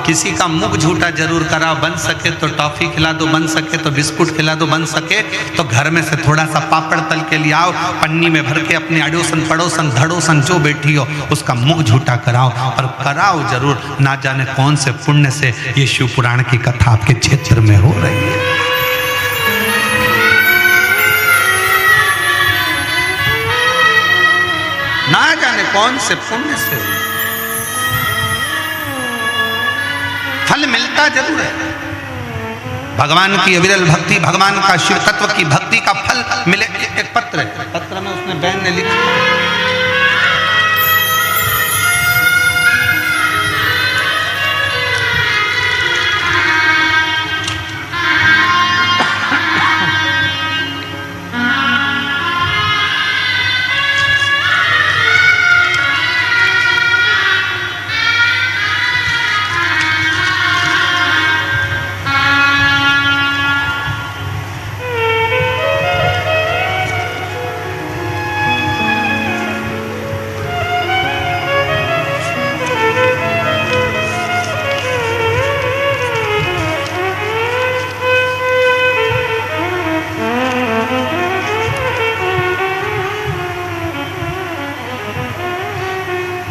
किसी का मुख झूठा जरूर कराओ, बन सके तो टॉफी खिला दो, बन सके तो बिस्कुट खिला दो, बन सके तो घर में से थोड़ा सा पापड़ तल के ले आओ, पन्नी में भर के अपनी अड़ोसन पड़ोसन धड़ोसन जो बैठी हो उसका मुख झूठा कराओ, और कराओ जरूर। ना जाने कौन से पुण्य से ये शिव पुराण की कथा आपके क्षेत्र में हो रही है। ना जाने कौन से पुण्य से फल मिलता जरूर है। भगवान की अविरल भक्ति, भगवान का शिव तत्व की भक्ति का फल मिले। एक पत्र है, पत्र में उसने बहन ने लिखा,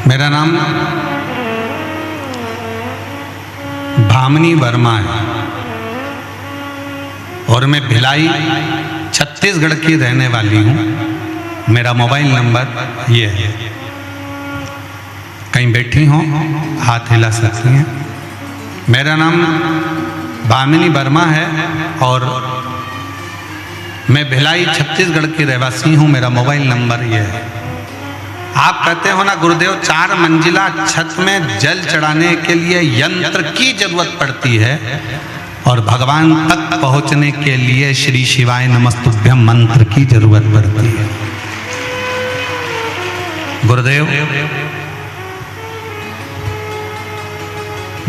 मेरा नाम भामिनी वर्मा है और मैं भिलाई छत्तीसगढ़ की रहने वाली हूँ। मेरा मोबाइल नंबर ये है, कहीं बैठी हो हाथ हिला सकती हैं। मेरा नाम भामिनी वर्मा है और मैं भिलाई छत्तीसगढ़ की रहवासी हूँ। मेरा मोबाइल नंबर ये है। आप कहते हो ना गुरुदेव 4 मंजिला छत में जल चढ़ाने के लिए यंत्र की जरूरत पड़ती है और भगवान तक पहुंचने के लिए श्री शिवाय नमस्तुभ्यम मंत्र की जरूरत पड़ती है। गुरुदेव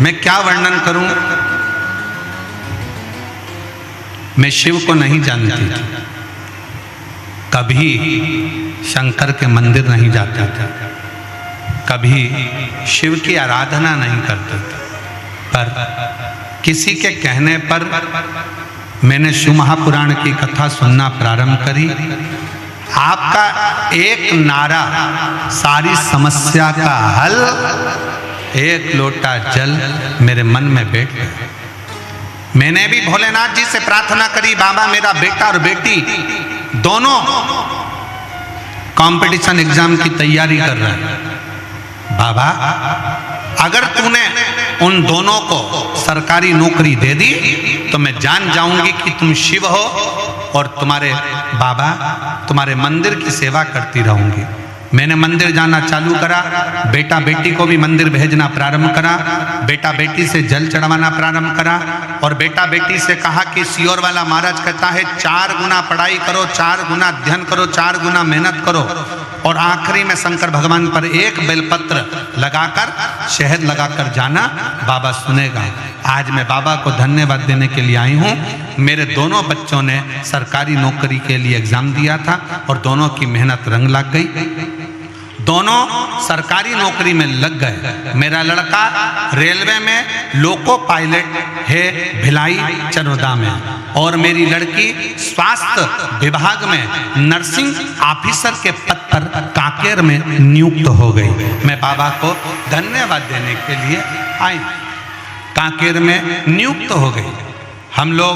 मैं क्या वर्णन करूं, मैं शिव को नहीं जानती थी, कभी शंकर के मंदिर नहीं जाते थे, कभी शिव की आराधना नहीं करते थे, पर किसी के कहने पर मैंने शिव महापुराण की कथा सुनना प्रारंभ करी। आपका एक नारा सारी समस्या का हल, एक लोटा जल मेरे मन में बैठ गया। मैंने भी भोलेनाथ जी से प्रार्थना करी, बाबा मेरा बेटा और बेटी दोनों कंपटीशन एग्जाम की तैयारी कर रहे हैं। बाबा अगर तूने उन दोनों को सरकारी नौकरी दे दी तो मैं जान जाऊंगी कि तुम शिव हो और तुम्हारे बाबा तुम्हारे मंदिर की सेवा करती रहूंगी। मैंने मंदिर जाना चालू करा, बेटा बेटी को भी मंदिर भेजना प्रारंभ करा, बेटा बेटी से जल चढ़वाना प्रारंभ करा और बेटा बेटी से कहा कि सियोर वाला महाराज कहता है 4 गुना पढ़ाई करो, 4 गुना अध्ययन करो, 4 गुना मेहनत करो और आखिरी में शंकर भगवान पर एक बेलपत्र लगाकर शहद लगाकर जाना, बाबा सुनेगा। आज मैं बाबा को धन्यवाद देने के लिए आई हूँ। मेरे दोनों बच्चों ने सरकारी नौकरी के लिए एग्जाम दिया था और दोनों की मेहनत रंग लग गई, दोनों सरकारी नौकरी में लग गए। मेरा लड़का रेलवे में लोको पायलट है भिलाई चरोदा में और मेरी लड़की स्वास्थ्य विभाग में नर्सिंग ऑफिसर के पद पर कांकेर में नियुक्त हो गई। मैं बाबा को धन्यवाद देने के लिए आई। कांकेर में नियुक्त हो गई। हम लोग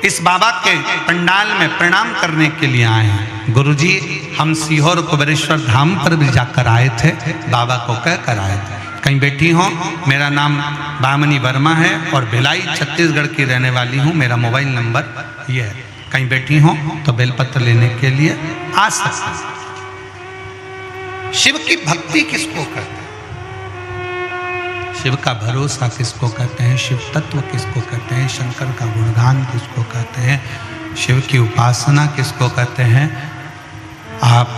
इस बाबा के पंडाल में प्रणाम करने के लिए आए हैं। गुरुजी, हम सीहोर कुबेरेश्वर धाम पर भी जाकर आए थे, बाबा को कह कर आए थे कहीं बैठी हो। मेरा नाम बामनी वर्मा है और भिलाई छत्तीसगढ़ की रहने वाली हूँ। मेरा मोबाइल नंबर ये है, कहीं बैठी हो तो बेलपत्र लेने के लिए आ सकते। शिव की भक्ति किसको कहते हैं, शिव का भरोसा किसको कहते हैं, शिव तत्व किसको कहते हैं, शंकर का गुणगान किसको कहते हैं, शिव की उपासना किसको कहते हैं। आप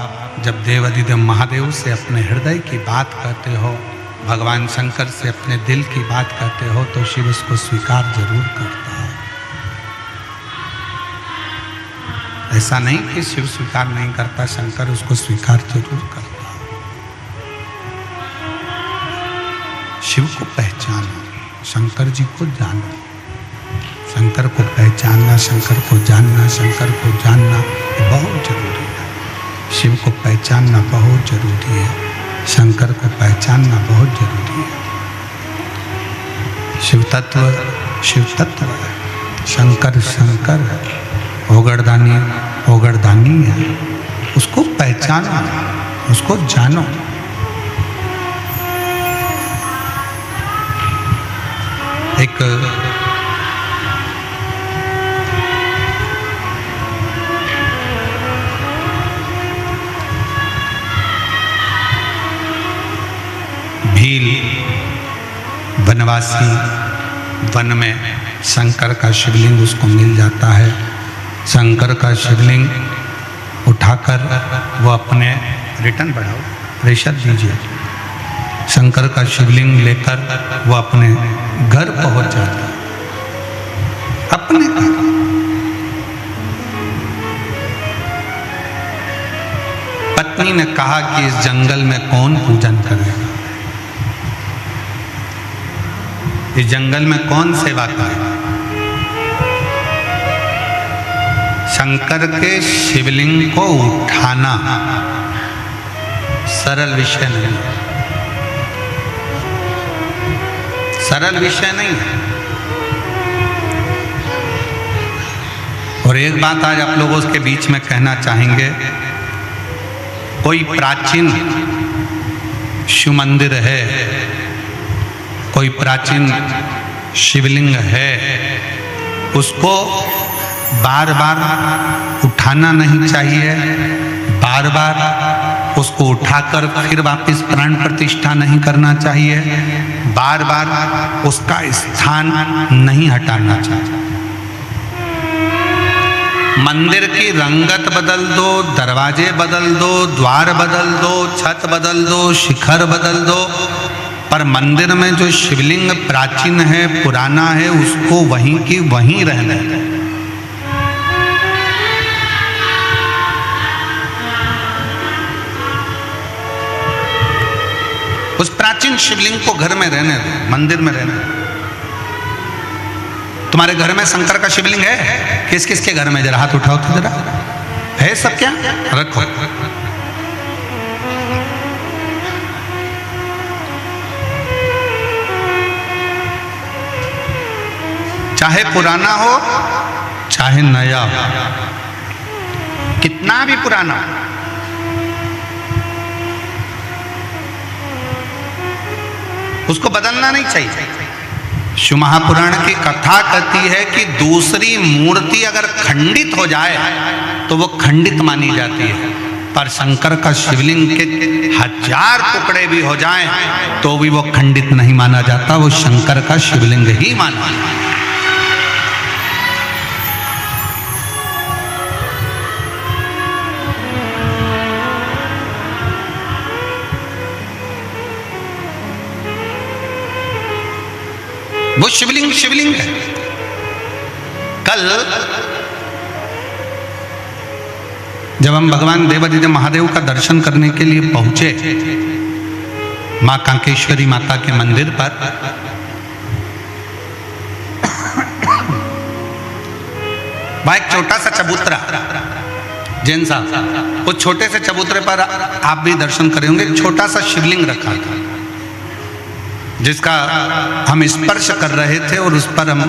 जब देवाधिदेव महादेव से अपने हृदय की बात कहते हो, भगवान शंकर से अपने दिल की बात कहते हो तो शिव उसको स्वीकार जरूर करता है। ऐसा नहीं कि शिव स्वीकार नहीं करता, शंकर उसको स्वीकार जरूर करता है। शिव को पहचानो, शंकर जी को जानो, शंकर को पहचानना, शंकर को जानना, शंकर को जानना बहुत जरूरी है। शिव को पहचानना बहुत जरूरी है, शंकर को पहचानना बहुत जरूरी है। शिव तत्व है, शंकर शंकर है, ओगरदानी ओगरदानी है। उसको पहचानो, उसको जानो। एक भील वनवासी वन में शंकर का शिवलिंग उसको मिल जाता है। शंकर का शिवलिंग उठाकर वो अपने रिटर्न बढ़ाओ, प्रेषद दीजिए। शंकर का शिवलिंग लेकर वो अपने घर पहुंच जाता है, अपने घर। पत्नी ने कहा कि इस जंगल में कौन पूजन करेगा, इस जंगल में कौन सेवा करेगा। शंकर के शिवलिंग को उठाना सरल विषय नहीं, सरल विषय नहीं है। और एक बात आज आप लोगों के बीच में कहना चाहेंगे, कोई प्राचीन शिव मंदिर है, कोई प्राचीन शिवलिंग है, उसको बार बार उठाना नहीं चाहिए, बार बार उसको उठाकर फिर वापस प्राण प्रतिष्ठा नहीं करना चाहिए, बार बार उसका स्थान नहीं हटाना चाहिए। मंदिर की रंगत बदल दो, दरवाजे बदल दो, द्वार बदल दो, छत बदल दो, शिखर बदल दो, पर मंदिर में जो शिवलिंग प्राचीन है, पुराना है, उसको वहीं की वहीं रहने दो। उस प्राचीन शिवलिंग को घर में रहने दो, मंदिर में रहने दो। तुम्हारे घर में शंकर का शिवलिंग है? किस किस के घर में? जरा हाथ उठाओ तो जरा। है सब? क्या रखो। चाहे पुराना हो चाहे नया हो, कितना भी पुराना हो, उसको बदलना नहीं चाहिए। शिव महापुराण की कथा कहती है कि दूसरी मूर्ति अगर खंडित हो जाए तो वो खंडित मानी जाती है, पर शंकर का शिवलिंग के 1000 टुकड़े भी हो जाएं तो भी वो खंडित नहीं माना जाता, वो शंकर का शिवलिंग ही माना जाता है। वो शिवलिंग शिवलिंग है। कल जब हम भगवान देवादिदेव महादेव का दर्शन करने के लिए पहुंचे मां कांकेश्वरी माता के मंदिर पर, वहां एक छोटा सा चबूतरा, जैन साहब, उस छोटे से चबूतरे पर आप भी दर्शन करे होंगे, छोटा सा शिवलिंग रखा था जिसका हम स्पर्श कर रहे थे और उस पर हम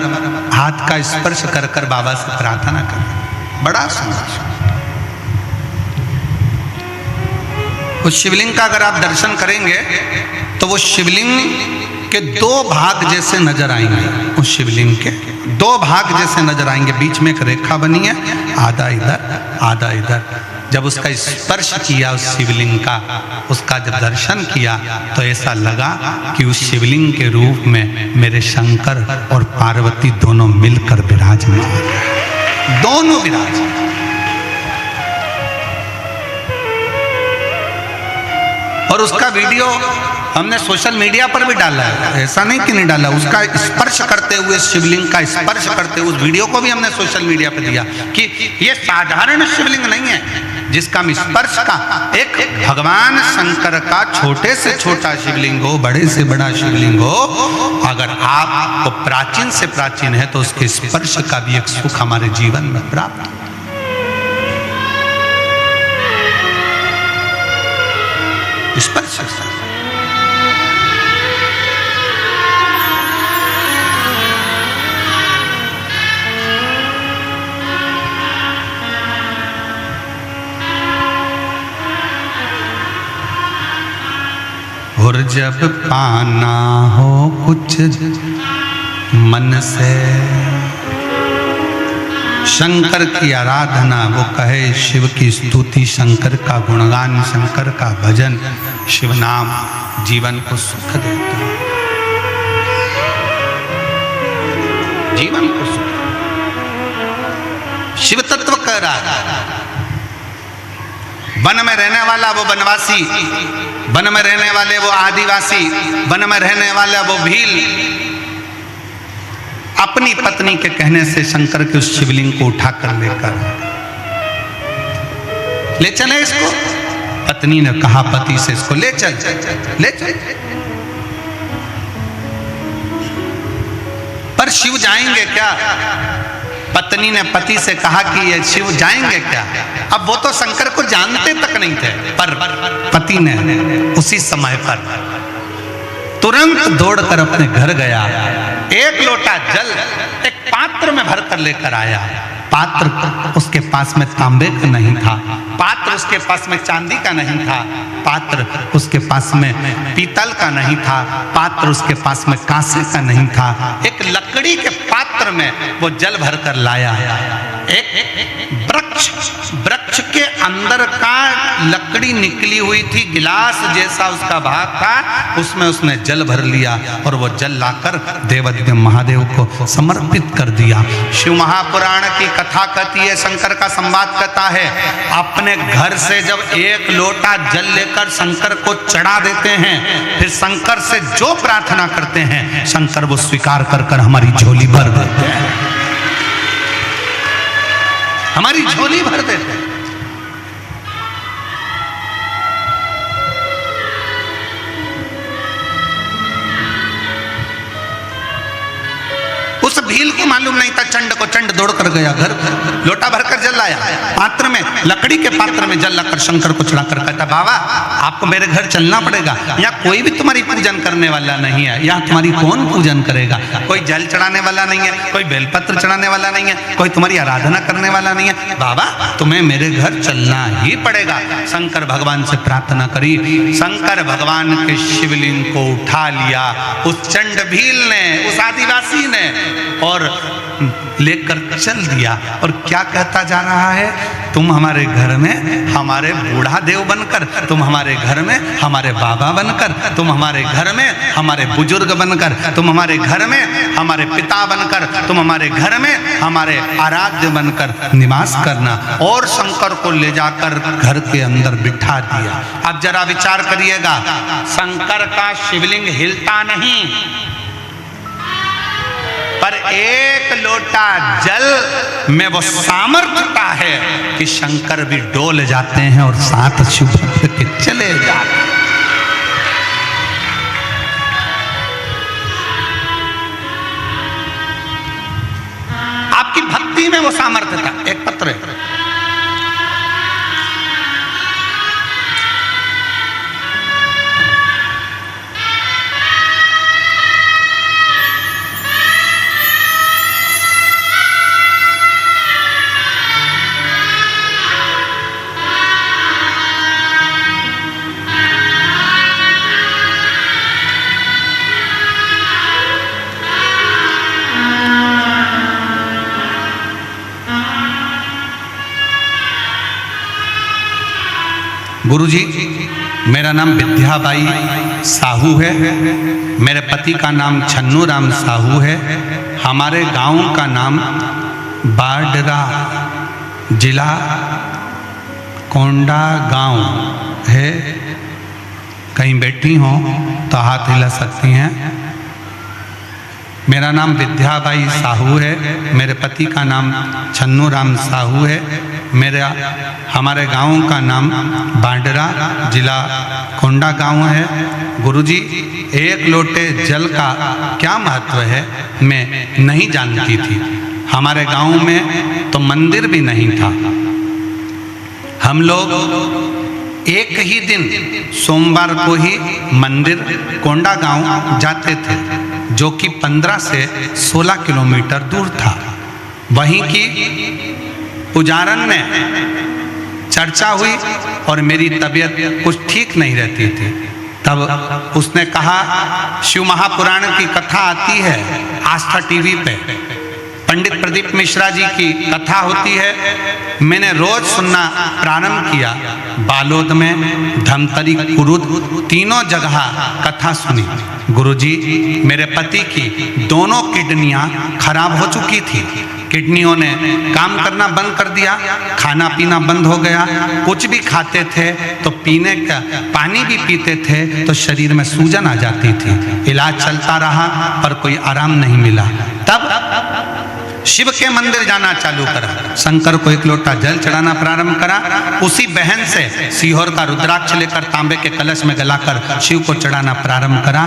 हाथ का स्पर्श कर कर बाबा से प्रार्थना कर रहे थे। बड़ा सुंदर। उस शिवलिंग का अगर आप दर्शन करेंगे तो वो शिवलिंग के 2 भाग जैसे नजर आएंगे। उस शिवलिंग के 2 भाग जैसे नजर आएंगे, बीच में एक रेखा बनी है, आधा इधर आधा इधर। जब उसका स्पर्श किया उस शिवलिंग का, उसका जब दर्शन किया तो ऐसा लगा कि उस शिवलिंग के रूप में मेरे शंकर और पार्वती दोनों मिलकर विराजमान, दोनों विराजमान। और उसका वीडियो हमने सोशल मीडिया पर भी डाला है, ऐसा नहीं कि नहीं डाला। उसका स्पर्श करते हुए, शिवलिंग का स्पर्श करते हुए उस वीडियो को भी हमने सोशल मीडिया पर दिया कि ये साधारण शिवलिंग नहीं है जिसका हम स्पर्श का, एक भगवान शंकर का छोटे से छोटा शिवलिंग हो, बड़े से बड़ा शिवलिंग हो, अगर आपको प्राचीन से प्राचीन है तो उसके स्पर्श का भी एक सुख हमारे जीवन में प्राप्त। स्पर्श और जब पाना हो कुछ मन से शंकर की आराधना, वो कहे शिव की स्तुति, शंकर का गुणगान, शंकर का भजन, शिव नाम जीवन को सुख देता है, जीवन को सुख। शिव तत्व कह रहा है, वन में रहने वाला वो वनवासी, वन में रहने वाले वो आदिवासी, वन में रहने वाला वो भील, अपनी पत्नी के कहने से शंकर के उस शिवलिंग को उठाकर लेकर ले चले इसको। पत्नी ने कहा पति से, इसको ले चल, ले चल। पर शिव जाएंगे क्या? पत्नी ने पति से कहा कि ये शिव जाएंगे क्या? अब वो तो शंकर को जानते तक नहीं थे, पर पति ने उसी समय पर तुरंत दौड़कर अपने घर गया, एक लोटा जल एक पात्र में भरकर लेकर आया। पात्र उसके पास में तांबे का नहीं था, पात्र उसके पास में चांदी का नहीं था, पात्र उसके पास में पीतल का नहीं था, पात्र उसके पास में कांसे का नहीं था। एक लकड़ी के पात्र में वो जल भरकर लाया। एक वृक्ष के अंदर का लकड़ी निकली हुई थी, गिलास जैसा उसका भाग था, उसमें उसने जल भर लिया और वो जल लाकर देवादिदेव महादेव को समर्पित कर दिया। शिव महापुराण की कथा कहती है, शंकर का संवाद कहता है, अपने घर से जब एक लोटा जल लेकर शंकर को चढ़ा देते हैं, फिर शंकर से जो प्रार्थना करते हैं शंकर वो स्वीकार कर कर हमारी झोली भर देते हैं, हमारी झोली भर देते हैं। उस भील को मालूम मालूम नहीं था चंड को, चंड दौड़ कर गया घर, लोटा भरकर जल लाया, पात्र में, लकड़ी के पात्र में जल लाकर शंकर को चढ़ाकर कहता बाबा आपको मेरे घर चलना पड़ेगा, यहाँ कोई भी तुम्हारी पूजन करने वाला नहीं है, यहाँ तुम्हारी कौन पूजन करेगा, कोई जल चढ़ाने वाला नहीं है, कोई बेलपत्र चढ़ाने वाला नहीं है, कोई तुम्हारी आराधना करने वाला नहीं है, बाबा तुम्हें मेरे घर चलना ही पड़ेगा। शंकर भगवान से प्रार्थना करी, शंकर भगवान के शिवलिंग को उठा लिया उस चंडभील ने, उस आदिवासी ने, और लेकर चल दिया। और क्या कहता जा रहा है, तुम हमारे घर में हमारे बूढ़ा देव बनकर, तुम हमारे घर में हमारे बाबा बनकर, तुम हमारे घर में हमारे बुजुर्ग बनकर, तुम हमारे घर में हमारे पिता बनकर, तुम हमारे घर में हमारे आराध्य बनकर निवास करना। और शंकर को ले जाकर घर के अंदर बिठा दिया। अब जरा विचार करिएगा, शंकर का शिवलिंग हिलता नहीं, पर एक लोटा जल में वो सामर्थ्यता है कि शंकर भी डोल जाते हैं और साथ शिव भक्त के चले जाते हैं। आपकी भक्ति में वो सामर्थ्यता। एक पत्र है, गुरुजी मेरा नाम विद्याबाई साहू है, मेरे पति का नाम छन्नू राम साहू है, हमारे गांव का नाम बाडरा, जिला कोंडा गांव है। कहीं बैठी हो तो हाथ हिला सकती हैं। मेरा नाम विद्याबाई साहू है, मेरे पति का नाम छन्नू राम साहू है, हमारे गांव का नाम बाडरा, जिला कोंडा गांव है। गुरुजी एक लोटे जल का क्या महत्व है मैं नहीं जानती थी। हमारे गांव में तो मंदिर भी नहीं था। हम लोग एक ही दिन सोमवार को ही मंदिर कोंडा गांव जाते थे, जो कि 15 से 16 किलोमीटर दूर था। वहीं की पुजारन में चर्चा हुई और मेरी तबीयत कुछ ठीक नहीं रहती थी। तब उसने कहा शिव महापुराण की कथा आती है आस्था टीवी पे, पंडित प्रदीप मिश्रा जी की कथा होती है। मैंने रोज सुनना प्रारंभ किया। बालोद में, धमतरी, कुरुद तीनों जगह कथा सुनी। गुरुजी मेरे पति की दोनों किडनियां खराब हो चुकी थी। किडनियों ने काम करना बंद कर दिया, खाना पीना बंद हो गया। कुछ भी खाते थे तो पीने का पानी भी पीते थे तो शरीर में सूजन आ जाती थी। इलाज चलता रहा पर कोई आराम नहीं मिला। तब शिव के मंदिर जाना चालू करा, शंकर को एक लोटा जल चढ़ाना प्रारंभ करा। उसी बहन से सीहोर का रुद्राक्ष लेकर तांबे के कलश में गलाकर शिव को चढ़ाना प्रारंभ करा।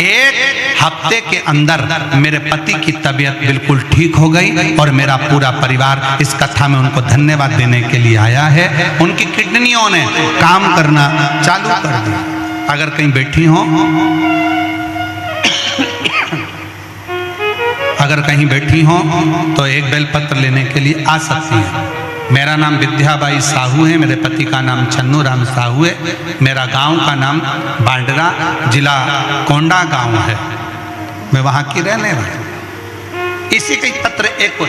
एक हफ्ते के अंदर मेरे पति की तबीयत बिल्कुल ठीक हो गई और मेरा पूरा परिवार इस कथा में उनको धन्यवाद देने के लिए आया है। उनकी किडनियों ने काम करना चालू कर दिया। अगर कहीं बैठी हो, अगर कहीं बैठी हो तो एक बेलपत्र लेने के लिए आ सकती है। मेरा नाम विद्याबाई साहू है, मेरे पति का नाम छन्नू राम साहू है, मेरा गांव का नाम बाडरा, जिला कोंडा गांव है। मैं वहां की रहने वाली। इसी का पत्र एक और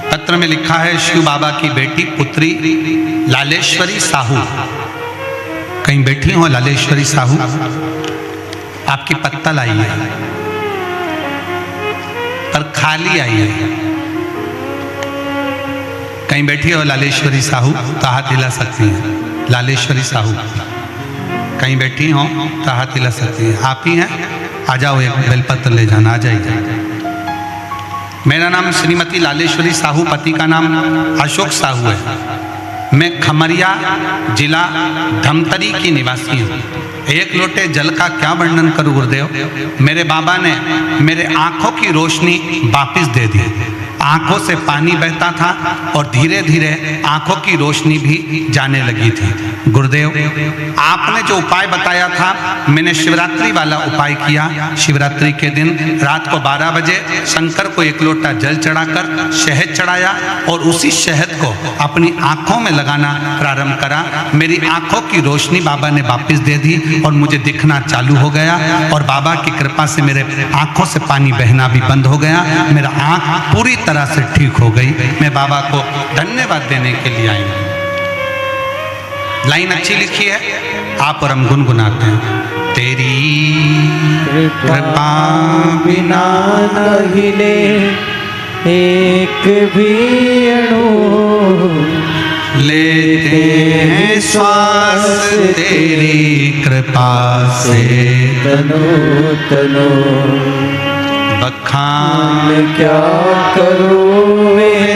पत्र में लिखा है शिव बाबा की बेटी पुत्री लालेश्वरी साहू। कहीं बैठी हो लालेश्वरी साहू, आपकी पत्तल आई है पर खाली आई है। कहीं बैठी हो लालेश्वरी साहू तो हाथ हिला सकती हैं। लालेश्वरी साहू कहीं बैठी हो तो हाथ हिला सकती हैं। आप ही हैं, आ जाओ, एक बेलपत्र ले जाना, आ जाइए। मेरा नाम श्रीमती लालेश्वरी साहू, पति का नाम अशोक साहू है। मैं खमरिया जिला धमतरी की निवासी हूँ। एक लोटे जल का क्या वर्णन करूँ गुरुदेव। मेरे बाबा ने मेरे आंखों की रोशनी वापस दे दी। आंखों से पानी बहता था और धीरे धीरे आंखों की रोशनी भी जाने लगी थी। गुरुदेव, आपने जो उपाय बताया था, मैंने शिवरात्रि वाला उपाय किया। शिवरात्रि के दिन रात को 12 बजे शंकर को एक लोटा जल चढ़ाकर शहद चढ़ाया और उसी शहद को अपनी आंखों में लगाना प्रारंभ करा। मेरी आंखों की रोशनी बाबा ने वापस दे दी और मुझे दिखना चालू हो गया और बाबा की कृपा से मेरे आंखों से पानी बहना भी बंद हो गया। मेरा आंख पूरी तरह से ठीक हो गई। मैं बाबा को धन्यवाद देने के लिए आई हूँ। लाइन अच्छी लिखी है, आप और हम गुनगुनाते हैं। तेरी कृपा बिना न हिले एक भी अणु, लेते हैं श्वास तेरी कृपा से। तनो तनो बखान क्या करूँ मैं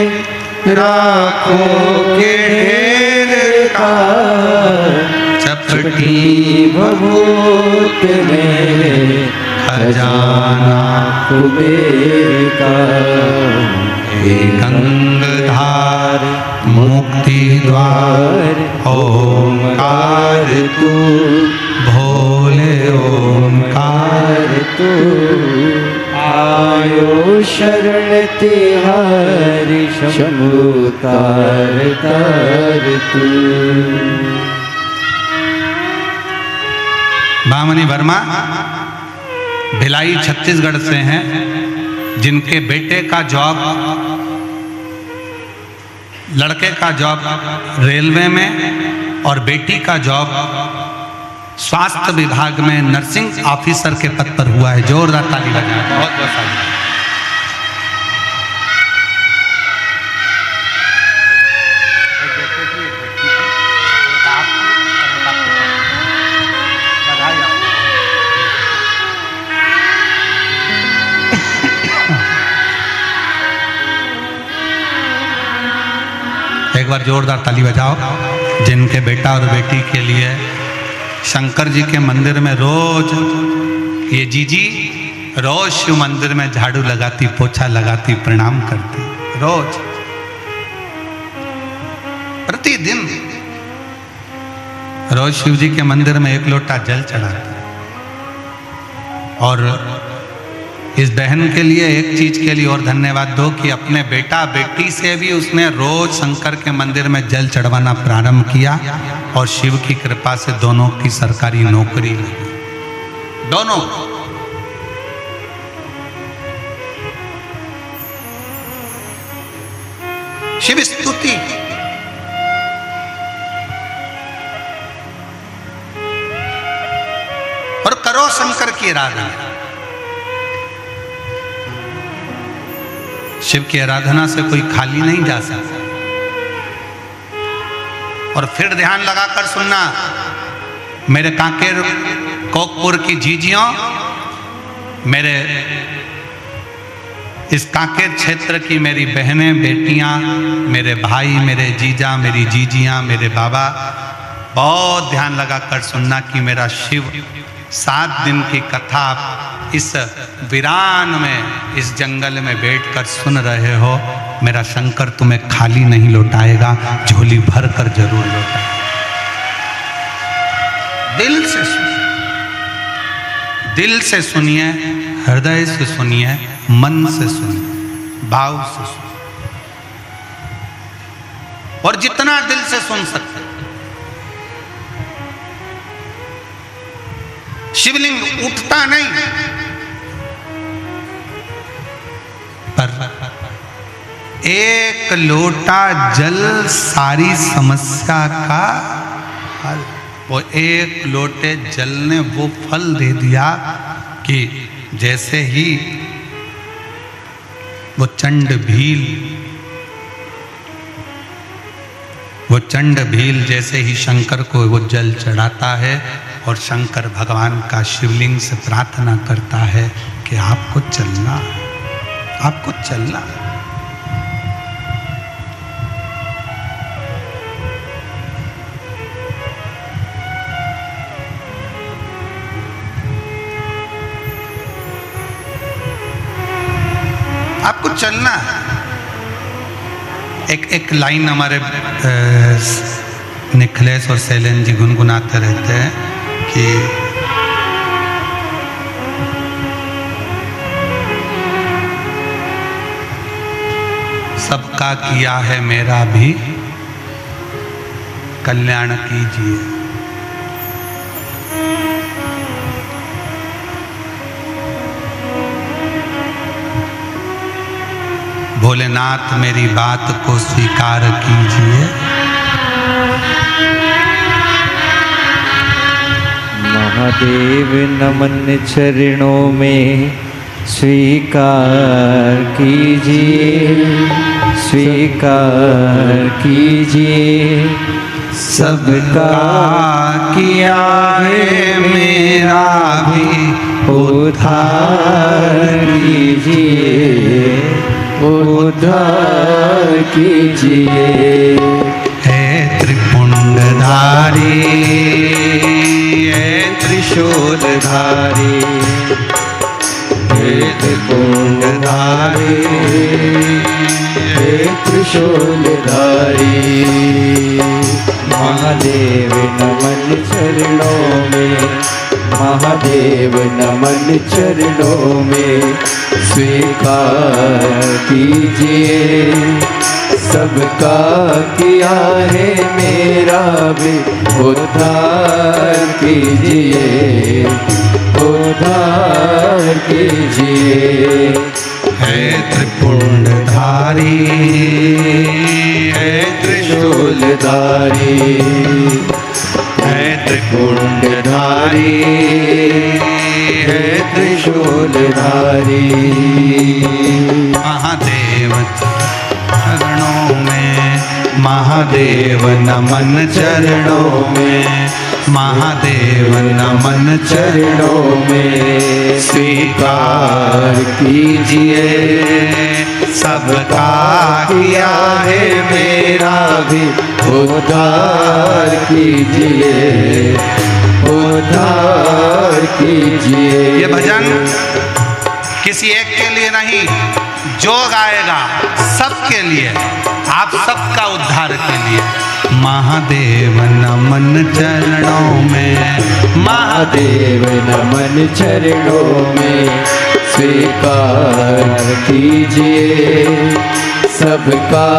राखों के ढेर का, चपटी भभूत में खजाना कुबेर का। गंगधार मुक्ति द्वार ओंकार तू, भोले ओंकार तू आयो शरण तिहारी, शंभु तार तार तू। भामनी वर्मा भिलाई छत्तीसगढ़ से हैं, जिनके बेटे का जॉब, लड़के का जॉब रेलवे में और बेटी का जॉब स्वास्थ्य विभाग में नर्सिंग ऑफिसर के पद पर हुआ है। जोरदार ताली बजाएं। बहुत बहुत साधुवाद। एक बार जोरदार ताली बजाओ जिनके बेटा और बेटी के लिए शंकर जी के मंदिर में रोज ये जीजी रोज शिव मंदिर में झाड़ू लगाती, पोछा लगाती, प्रणाम करती, रोज प्रतिदिन रोज शिव जी के मंदिर में एक लोटा जल चढ़ाती। और इस बहन के लिए एक चीज के लिए और धन्यवाद दो कि अपने बेटा बेटी से भी उसने रोज शंकर के मंदिर में जल चढ़वाना प्रारंभ किया और शिव की कृपा से दोनों की सरकारी नौकरी लगी। दोनों शिव स्तुति। और करो शंकर की आराधना। शिव की आराधना से कोई खाली नहीं जा सकता। और फिर ध्यान लगाकर सुनना, मेरे कांकेर कोकपुर की जीजियों, मेरे इस कांकेर क्षेत्र की मेरी बहनें बेटियां, मेरे भाई, मेरे जीजा, मेरी जीजियां, मेरे बाबा, बहुत ध्यान लगाकर सुनना कि मेरा शिव 7 दिन की कथा इस वीरान में, इस जंगल में बैठकर सुन रहे हो। मेरा शंकर तुम्हें खाली नहीं लौटाएगा, झोली भर कर जरूर लौटाएगा। दिल से सुनिए, दिल से सुनिए, हृदय से सुनिए, मन से सुनिए, भाव से सुनिए, और जितना दिल से सुन सकते। शिवलिंग उठता नहीं, पर एक लोटा जल सारी समस्या का हल। वो एक लोटे जल ने वो फल दे दिया कि जैसे ही वो चंड भील जैसे ही शंकर को वो जल चढ़ाता है और शंकर भगवान का शिवलिंग से प्रार्थना करता है कि आपको चलना, आपको चलना। आपको चलना। एक लाइन हमारे निखिलेश और शैलेंद्र जी गुनगुनाते रहते हैं कि सबका किया है मेरा भी कल्याण कीजिए। भोलेनाथ मेरी बात को स्वीकार कीजिए। महादेव नमन चरणों में स्वीकार कीजिए, स्वीकार कीजिए। सबका किया है मेरा भी उद्धार कीजिए, उद्धार कीजिए। हे त्रिपुंडधारी, हे त्रिशूलधारी, हे त्रिपुंडधारी, हे त्रिशूलधारी। महादेव नमन चरणों में, महादेव नमन चरणों में स्वीकार कीजिए। सबका किया है मेरा भी उद्धार कीजिए, उद्धार कीजिए। हे त्रिपुंडधारी, हे त्रिशूलधारी, हे त्रिपुंडधारी, हे त्रिशूलधारी। महादेव चरणों में, महादेव नमन चरणों में, महादेव नमन चरणों में स्वीकार कीजिए। सबका किया है मेरा भी उद्धार कीजिए, उद्धार कीजिए। ये भजन किसी एक के लिए नहीं, जो गाएगा सबके लिए, आप सबका उद्धार के लिए। महादेव नमन चरणों में, महादेव नमन चरणों में स्वीकार कीजिए। सबका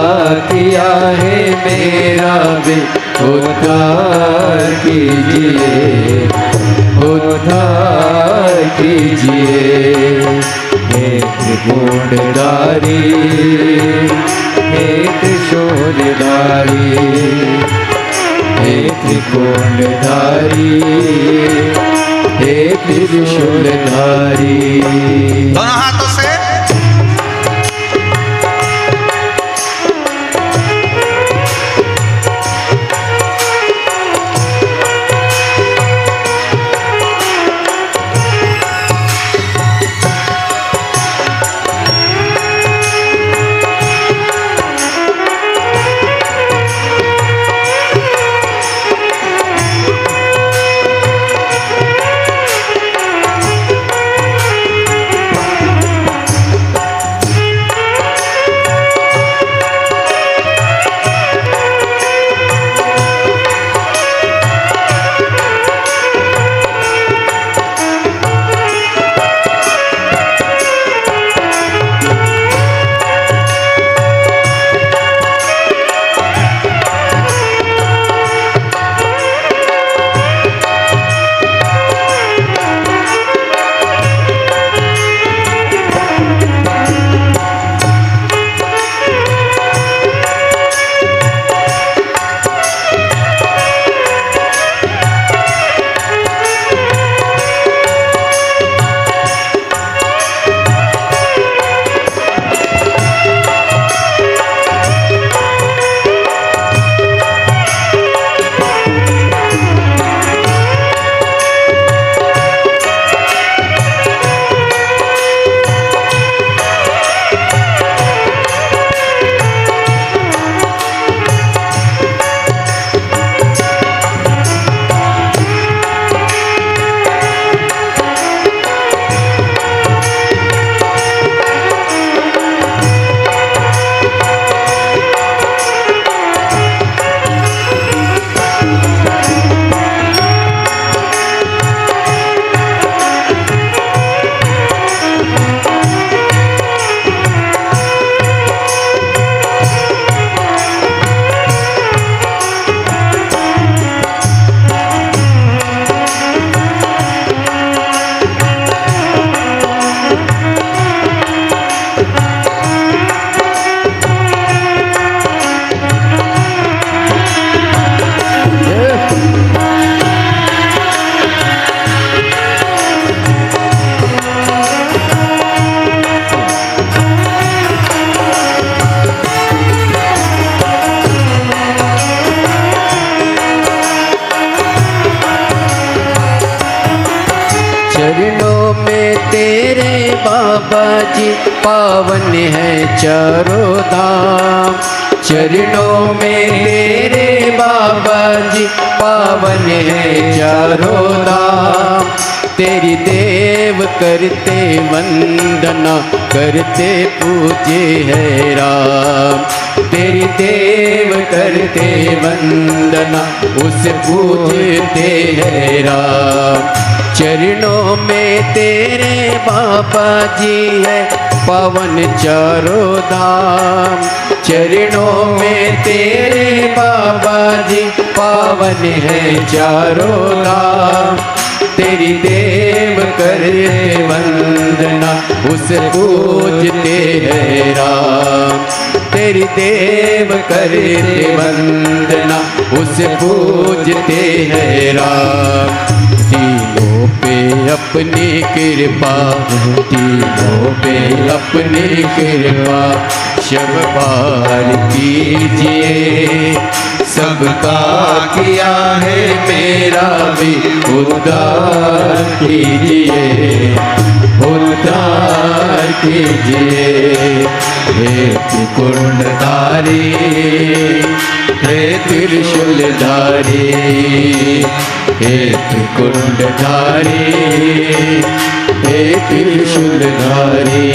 किया है मेरा भी उद्धार कीजिए, उद्धार कीजिए। हे त्रिपुंडधारी, हे त्रिशूलधारी, हे त्रिपुंडधारी, हे त्रिशूलधारी। दोनों हाथों से बाबा जी पावन है चारों धाम। चरणों में तेरे बाबा जी पावन है चारों धाम। तेरी देव करते वंदना करते पूजे है राम। तेरी देव करते वंदना उसे पूजते है राम। चरणों में तेरे बाबा जी है पावन चारों धाम। चरणों में तेरे बाबा जी पावन है चारों धाम। तेरी देव करते वंदना उसे पूजते हैं राम। तेरी देव करते वंदना उसे पूजते हैं राम। तीनों पे अपनी कृपा, तीनों पे अपनी कृपा शब्बार कीजिए। सबका किया है मेरा भी उद्धार कीजिए, उद्धार कीजिए। हे त्रिकुंडधारी, हे त्रिशूलधारी, हे त्रिकुंडधारी, हे त्रिशूलधारी।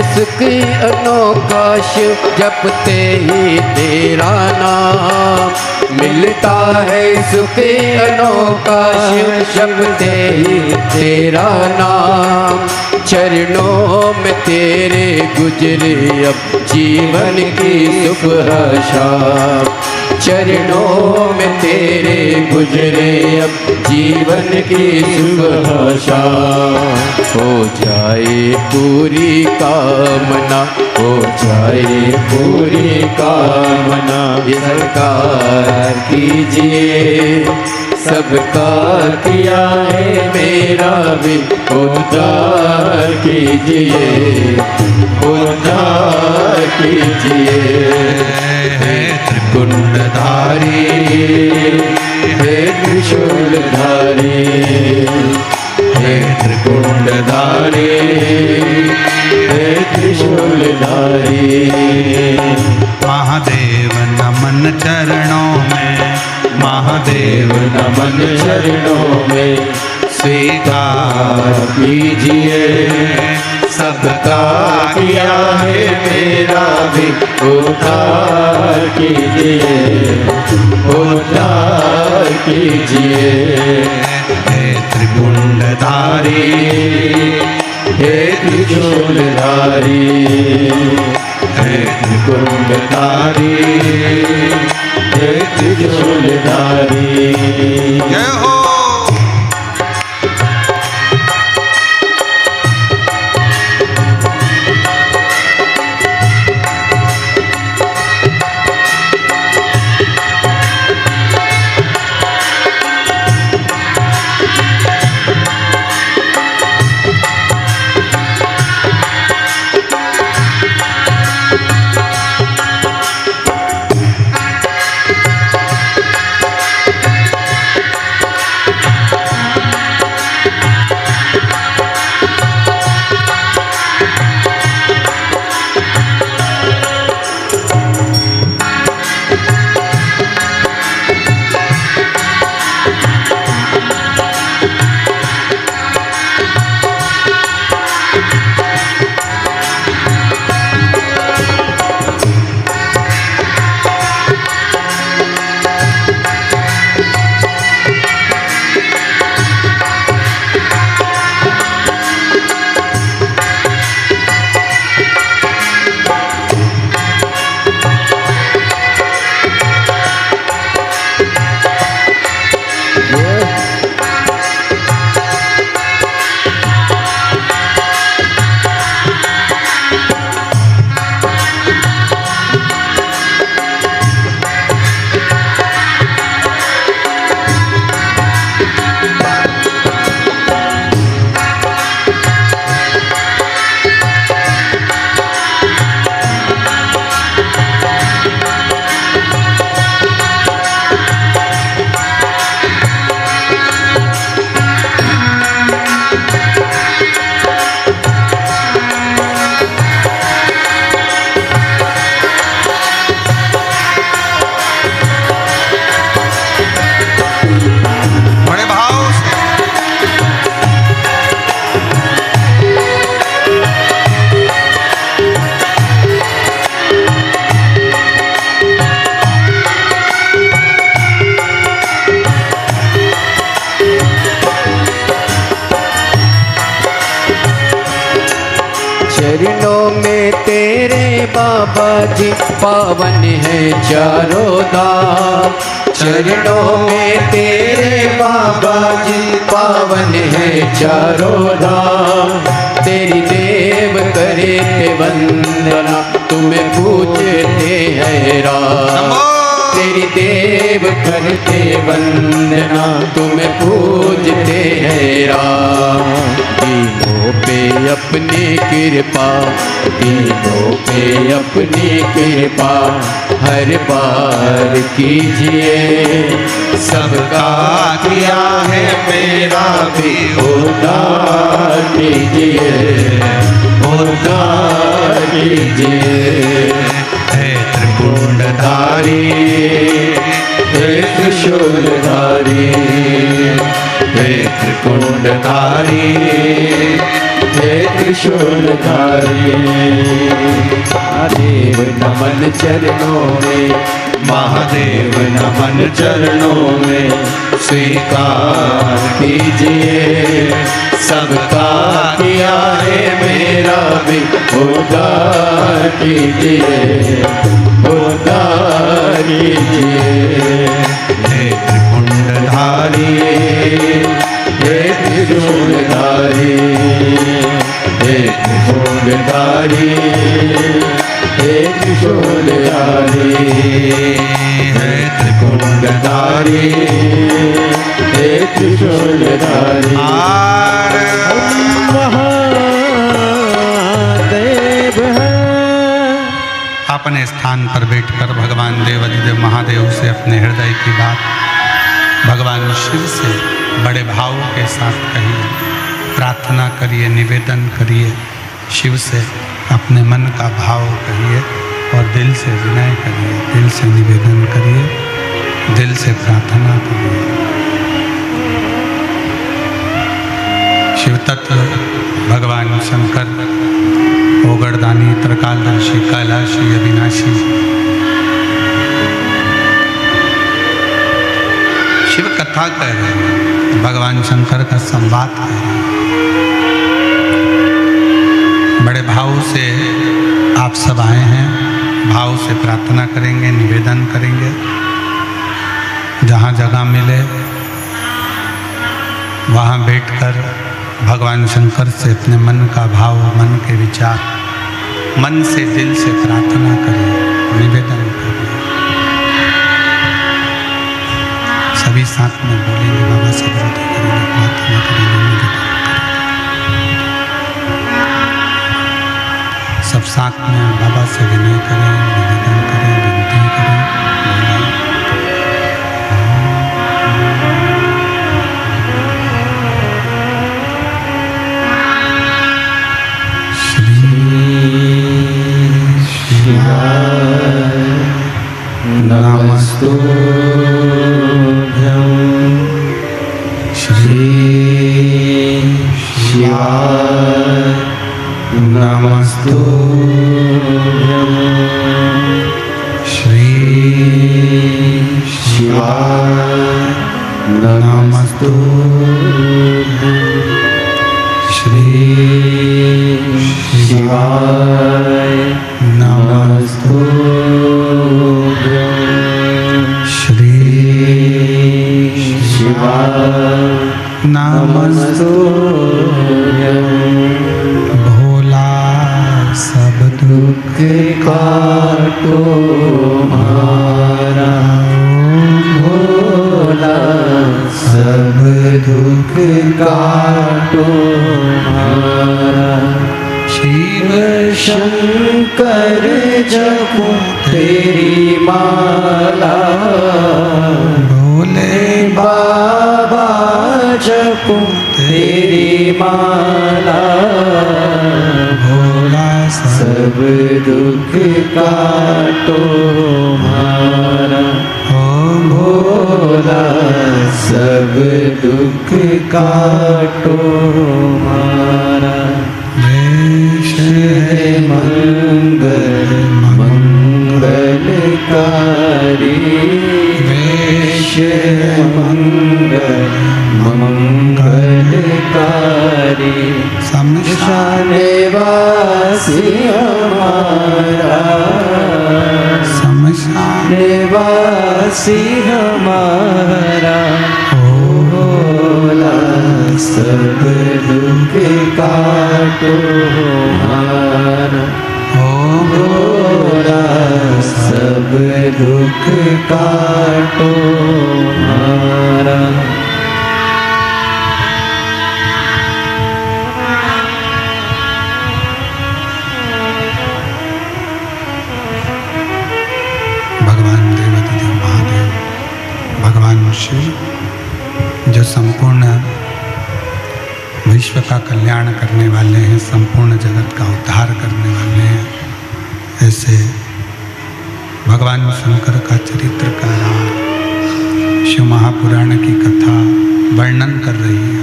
सुख अनोखा शिव जपते ही तेरा नाम। मिलता है सुख अनोखा शिव जपते ही तेरा नाम। चरणों में तेरे गुजरे अब जीवन की सुबह शाम। चरणों में तेरे गुजरे अब जीवन की सुबह शाम। हो जाए पूरी कामना, हो जाए पूरी कामना। सरकार कीजिए, सबका किया है मेरा भी उद्धार कीजिए, उद्धार कीजिए। हे त्रिकुंडधारी, हे त्रिशूलधारी, हे त्रिकुंडधारी, हे त्रिशूलधारी। महादेव नमन चरणों में, महादेव नमन चरणों में। स्वीकार कीजिए, सबका किया है मेरा भी उद्धार कीजिए, उद्धार कीजिए। हे त्रिपुंडधारी, हे त्रिशूलधारी, हे त्रिपुंडधारी, हे त्रिशूलधारी। जय हो। चरणों में तेरे बाबा जी पावन है चारों धाम। चरणों में तेरे बाबा जी पावन है चारों धाम। तेरी देव करे ते वंदना तुम्हें पूजते हैं राम। तेरी देव करते वंदना तुम्हें पूजते हैं राम। दीनों पे अपनी कृपा, दीनों पे अपनी कृपा हर बार कीजिए। सबका किया है मेरा भी उद्धार कीजिए, उद्धार कीजिए। है त्रिपुंडधारी, हे त्रिशूलधारी, हे त्रिपुंडधारी, हे त्रिशूलधारी। महादेव नमन चरणों में, महादेव नमन चरणों में स्वीकार कीजिए। सबका किया है मेरा भी उद्धार कीजिए, उद्धार कीजिए। हे त्रिपुंडधारी, हे त्रिशूलधारी, हे त्रिशूलधारी, हे त्रिशूलधारी, हे त्रिपुंडधारी, हे त्रिशूलधारी। महादेव है। अपने स्थान पर बैठकर भगवान देवाधिदेव महादेव से अपने हृदय की बात भगवान शिव से बड़े भाव के साथ कहिए, प्रार्थना करिए, निवेदन करिए, शिव से अपने मन का भाव कहिए और दिल से विनय करिए, दिल से निवेदन करिए, दिल से प्रार्थना करिए। शिव तत्व भगवान शंकर ओगरदानी, त्रिकालदर्शी, कैलाशी, अविनाशी, शिव कथा कह रहे हैं। भगवान शंकर का संवाद कर रहे हैं। बड़े भाव से आप सब आए हैं, भाव से प्रार्थना करेंगे, निवेदन करेंगे। जहाँ जगह मिले वहाँ बैठकर भगवान शंकर से अपने मन का भाव, मन के विचार, मन से दिल से प्रार्थना करें, निवेदन करें। सभी साथ में बोलेंगे, बाबा से विनती करेंगे, प्रार्थना करेंगे, निवेदन करेंगे। सब साथ में बाबा से विनय करें, निवेदन करें, विनती करें, बोलें। नमस्तुभ्यं श्री शिवाय नमस्तुभ्यं श्री शिवाय नमस्तुभ्यं श्री शिवाय नमस्तुभ्यं श्री शिवाय नमस्तुभ्यं। भोला सब दुख काटो हमारा, भोला सब दुख काटो हमारा। शिव शंकर जपो तेरी माला, भोले बाबा जपो तेरी माला। भोला सब दुख काटो हमारा, ओ भोला सब दुख काटो हमारा। मंगल मंगलकारी, वेश मंगल मंगलकारी। शमशान वासी हमारा, शमशान वासी हमारा। भोला सब दुख काटो हमारा, ओ भोला सब दुख काटो हमारा। भगवान देवाधिदेव महादेव, भगवान शिव जो संपूर्ण विश्व का कल्याण करने वाले हैं, संपूर्ण जगत का उद्धार करने वाले हैं, ऐसे भगवान शंकर का चरित्र का शिव महापुराण की कथा वर्णन कर रही है।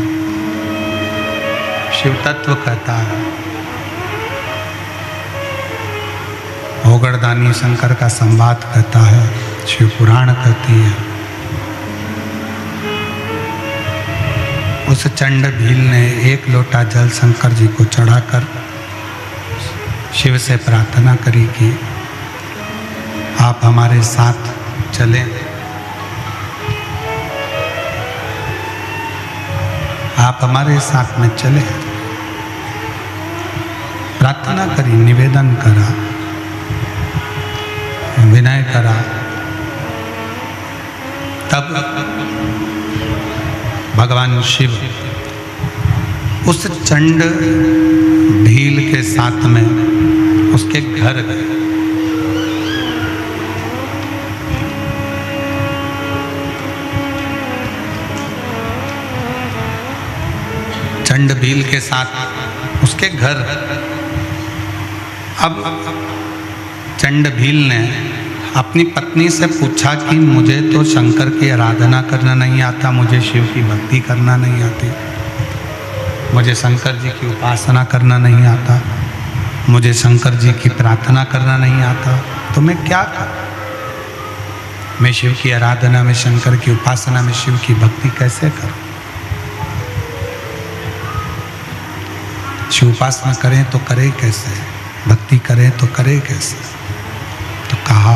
शिव तत्व कहता है, ओगड़दानी शंकर का संवाद कहता है, शिव पुराण कहती है। उस चंड भील ने एक लोटा जल शंकर जी को चढ़ाकर शिव से प्रार्थना करी कि आप हमारे साथ चलें, आप हमारे साथ में चले। प्रार्थना करी, निवेदन करा, विनय करा। तब भगवान शिव उस चंड भील के साथ में उसके घर गए। चंड भील के साथ उसके घर। अब चंड भील ने अपनी पत्नी से पूछा कि मुझे तो शंकर की आराधना करना नहीं आता, मुझे शिव की भक्ति करना नहीं आती, मुझे शंकर जी की उपासना करना नहीं आता, मुझे शंकर जी की प्रार्थना करना नहीं आता, तो मैं क्या करूं? मैं शिव की आराधना में, शंकर की उपासना में, शिव की भक्ति कैसे करूं? शिव उपासना करें तो करें कैसे, भक्ति करें तो करें कैसे। तो कहा,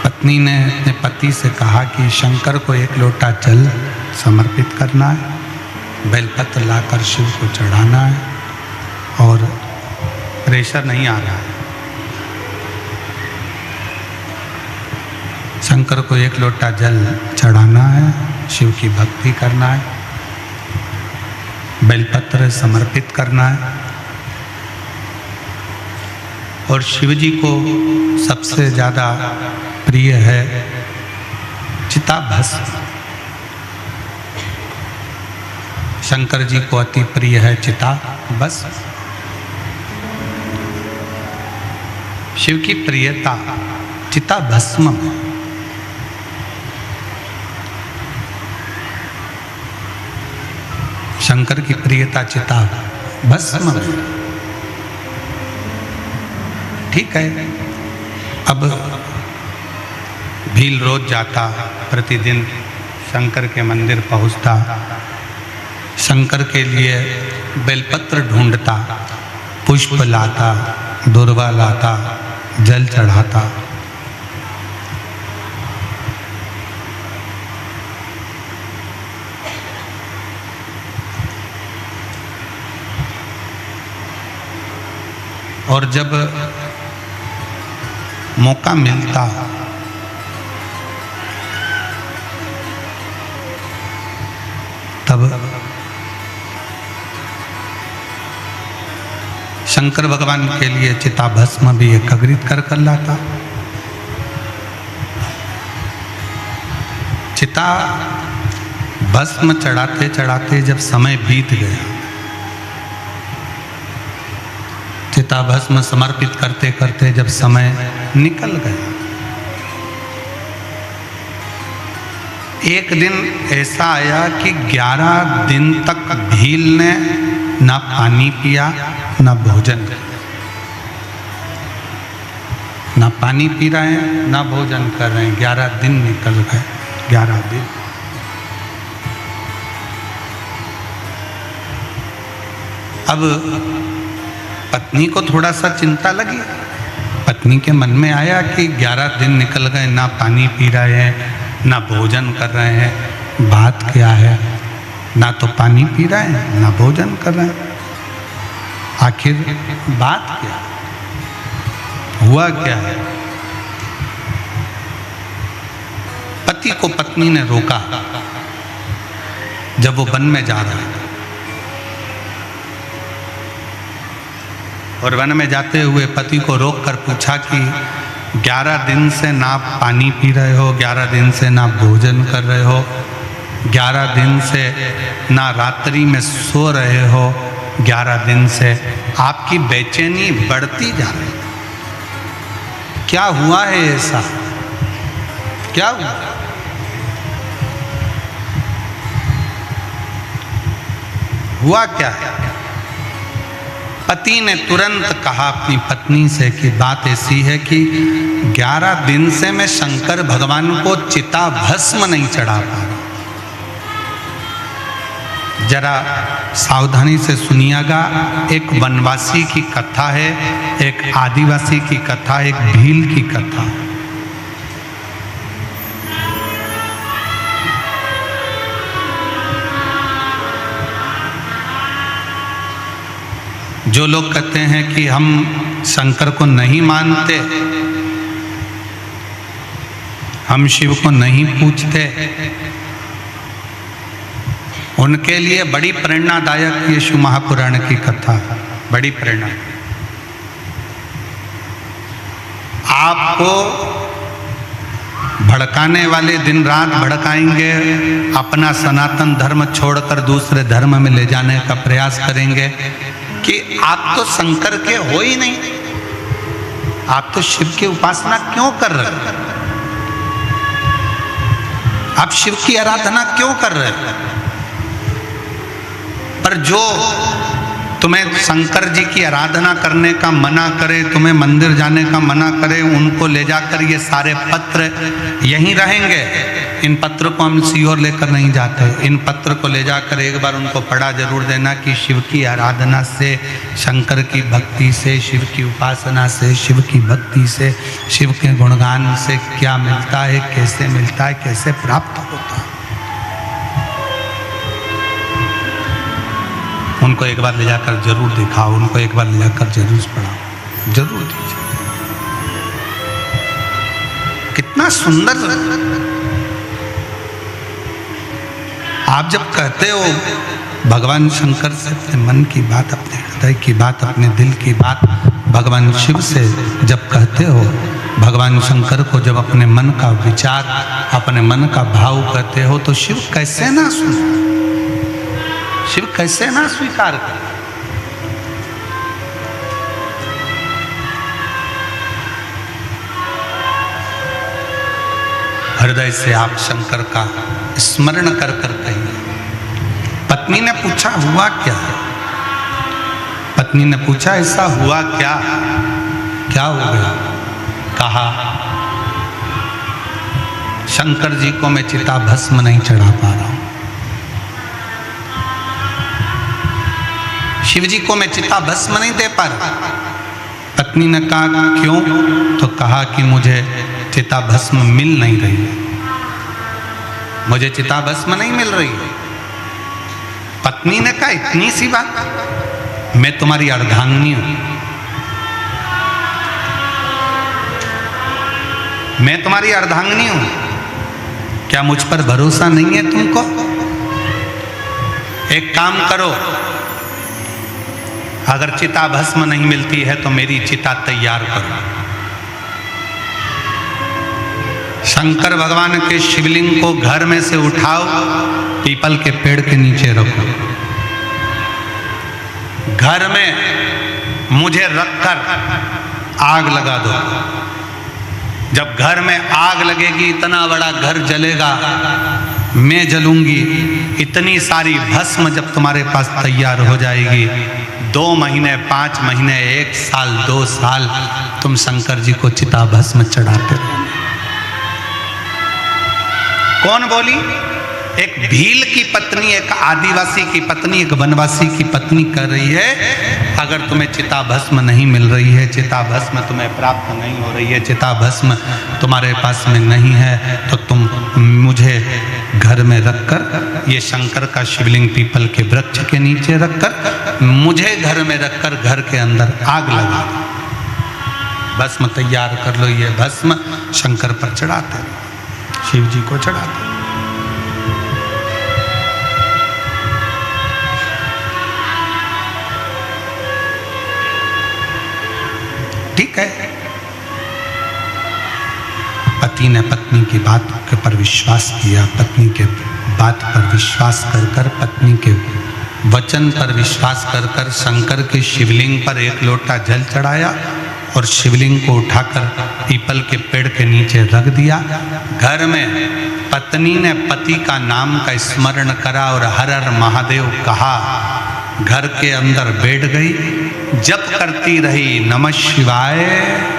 पत्नी ने अपने पति से कहा कि शंकर को एक लोटा जल समर्पित करना है, बेलपत्र लाकर शिव को चढ़ाना है और प्रेशर नहीं आ रहा है। शंकर को एक लोटा जल चढ़ाना है, शिव की भक्ति करना है, बेलपत्र समर्पित करना है और शिव जी को सबसे ज़्यादा प्रिय है चिताभस्म। शंकर जी को अति प्रिय है चिताभस्म। शिव की प्रियता चिताभस्म में। शंकर की प्रियता चिताभस्म में। ठीक है, अब भील रोज जाता, प्रतिदिन शंकर के मंदिर पहुंचता, शंकर के लिए बेलपत्र ढूंढता, पुष्प लाता, दुर्वा लाता, जल चढ़ाता। और जब मौका मिलता तब शंकर भगवान के लिए चिताभस्म भी एकत्रित कर लाता। चिता भस्म चढ़ाते चढ़ाते जब समय बीत गया, चिता भस्म समर्पित करते करते जब समय निकल गया, एक दिन ऐसा आया कि 11 दिन तक भील ने ना पानी पिया ना भोजन किया। ना पानी पी रहे हैं ना भोजन कर रहे हैं। 11 दिन निकल गए। 11 दिन। अब पत्नी को थोड़ा सा चिंता लगी। पत्नी के मन में आया कि 11 दिन निकल गए, ना पानी पी रहे हैं ना भोजन कर रहे हैं, बात क्या है? ना तो पानी पी रहे हैं ना भोजन कर रहे हैं, आखिर बात क्या हुआ? क्या है? पति को पत्नी ने रोका जब वो वन में जा रहा था, और वन में जाते हुए पति को रोक कर पूछा कि 11 दिन से ना पानी पी रहे हो, 11 दिन से ना भोजन कर रहे हो, 11 दिन से ना रात्रि में सो रहे हो, 11 दिन से आपकी बेचैनी बढ़ती जा रही है, क्या हुआ है? ऐसा क्या हुआ? हुआ क्या है? पति ने तुरंत कहा अपनी पत्नी से कि बात ऐसी है कि 11 दिन से मैं शंकर भगवान को चिता भस्म नहीं चढ़ा पा रहा। जरा सावधानी से सुनिएगा। एक वनवासी की कथा है, एक आदिवासी की कथा, एक भील की कथा। जो लोग कहते हैं कि हम शंकर को नहीं मानते, हम शिव को नहीं पूजते, उनके लिए बड़ी प्रेरणादायक ये शिव महापुराण की कथा, बड़ी प्रेरणा। आपको भड़काने वाले दिन रात भड़काएंगे, अपना सनातन धर्म छोड़कर दूसरे धर्म में ले जाने का प्रयास करेंगे कि आप तो शंकर के हो ही नहीं, आप तो शिव की उपासना क्यों कर रहे हो? आप शिव की आराधना क्यों कर रहे हो? पर जो तुम्हें शंकर जी की आराधना करने का मना करे, तुम्हें मंदिर जाने का मना करे, उनको ले जाकर ये सारे पत्र यहीं रहेंगे, इन पत्र को हम सीओर लेकर नहीं जाते। इन पत्र को ले जाकर एक बार उनको पढ़ा जरूर देना कि शिव की आराधना से, शंकर की भक्ति से, शिव की उपासना से, शिव की भक्ति से, शिव के गुणगान से क्या मिलता है, कैसे प्राप्त होता है। उनको एक बार ले जाकर जरूर दिखाओ, उनको एक बार ले जाकर जरूर पढ़ाओ, जरूर दीजिए। कितना सुंदर। आप जब कहते हो भगवान शंकर से अपने मन की बात, अपने हृदय की बात, अपने दिल की बात भगवान शिव से जब कहते हो, भगवान शंकर को जब अपने मन का विचार, अपने मन का भाव कहते हो, तो शिव कैसे ना सुने, शिव कैसे ना स्वीकार करे। हृदय से आप शंकर का स्मरण कर कर कहिए। पत्नी ने पूछा हुआ क्या? पत्नी ने पूछा ऐसा हुआ क्या, क्या हो गया? कहा शंकर जी को मैं चिता भस्म नहीं चढ़ा पा रहा हूं, शिव जी को मैं चिता भस्म नहीं दे पा रहा। पत्नी ने कहा क्यों? तो कहा कि मुझे चिता भस्म मिल नहीं रही है, मुझे चिता भस्म नहीं मिल रही है। पत्नी ने कहा इतनी सी बात, मैं तुम्हारी अर्धांगिनी हूं, मैं तुम्हारी अर्धांगिनी हूं, क्या मुझ पर भरोसा नहीं है तुमको? एक काम करो, अगर चिता भस्म नहीं मिलती है तो मेरी चिता तैयार करो। शंकर भगवान के शिवलिंग को घर में से उठाओ, पीपल के पेड़ के नीचे रखो, घर में मुझे रखकर आग लगा दो। जब घर में आग लगेगी, इतना बड़ा घर जलेगा, मैं जलूंगी, इतनी सारी भस्म जब तुम्हारे पास तैयार हो जाएगी, 2 महीने, 5 महीने, 1 साल, 2 साल तुम शंकर जी को चिता भस्म चढ़ाते रहो। कौन बोली? एक भील की पत्नी, एक आदिवासी की पत्नी, एक वनवासी की पत्नी कह रही है अगर तुम्हें चिता भस्म नहीं मिल रही है, चिता भस्म तुम्हें प्राप्त नहीं हो रही है, चिता भस्म तुम्हारे पास में नहीं है, तो तुम मुझे घर में रखकर, ये शंकर का शिवलिंग पीपल के वृक्ष के नीचे रखकर, मुझे घर में रखकर घर के अंदर आग लगा दो, भस्म तैयार कर लो। ये भस्म शंकर पर चढ़ाते, शिव जी को चढ़ाते। ठीक है। पति ने पत्नी की बात के पर विश्वास किया, पत्नी के बात पर विश्वास कर कर, पत्नी के वचन पर विश्वास कर कर शंकर के शिवलिंग पर 1 लोटा जल चढ़ाया और शिवलिंग को उठाकर पीपल के पेड़ के नीचे रख दिया। घर में पत्नी ने पति का नाम का स्मरण करा और हर हर महादेव कहा, घर के अंदर बैठ गई, जप करती रही, नमः शिवाय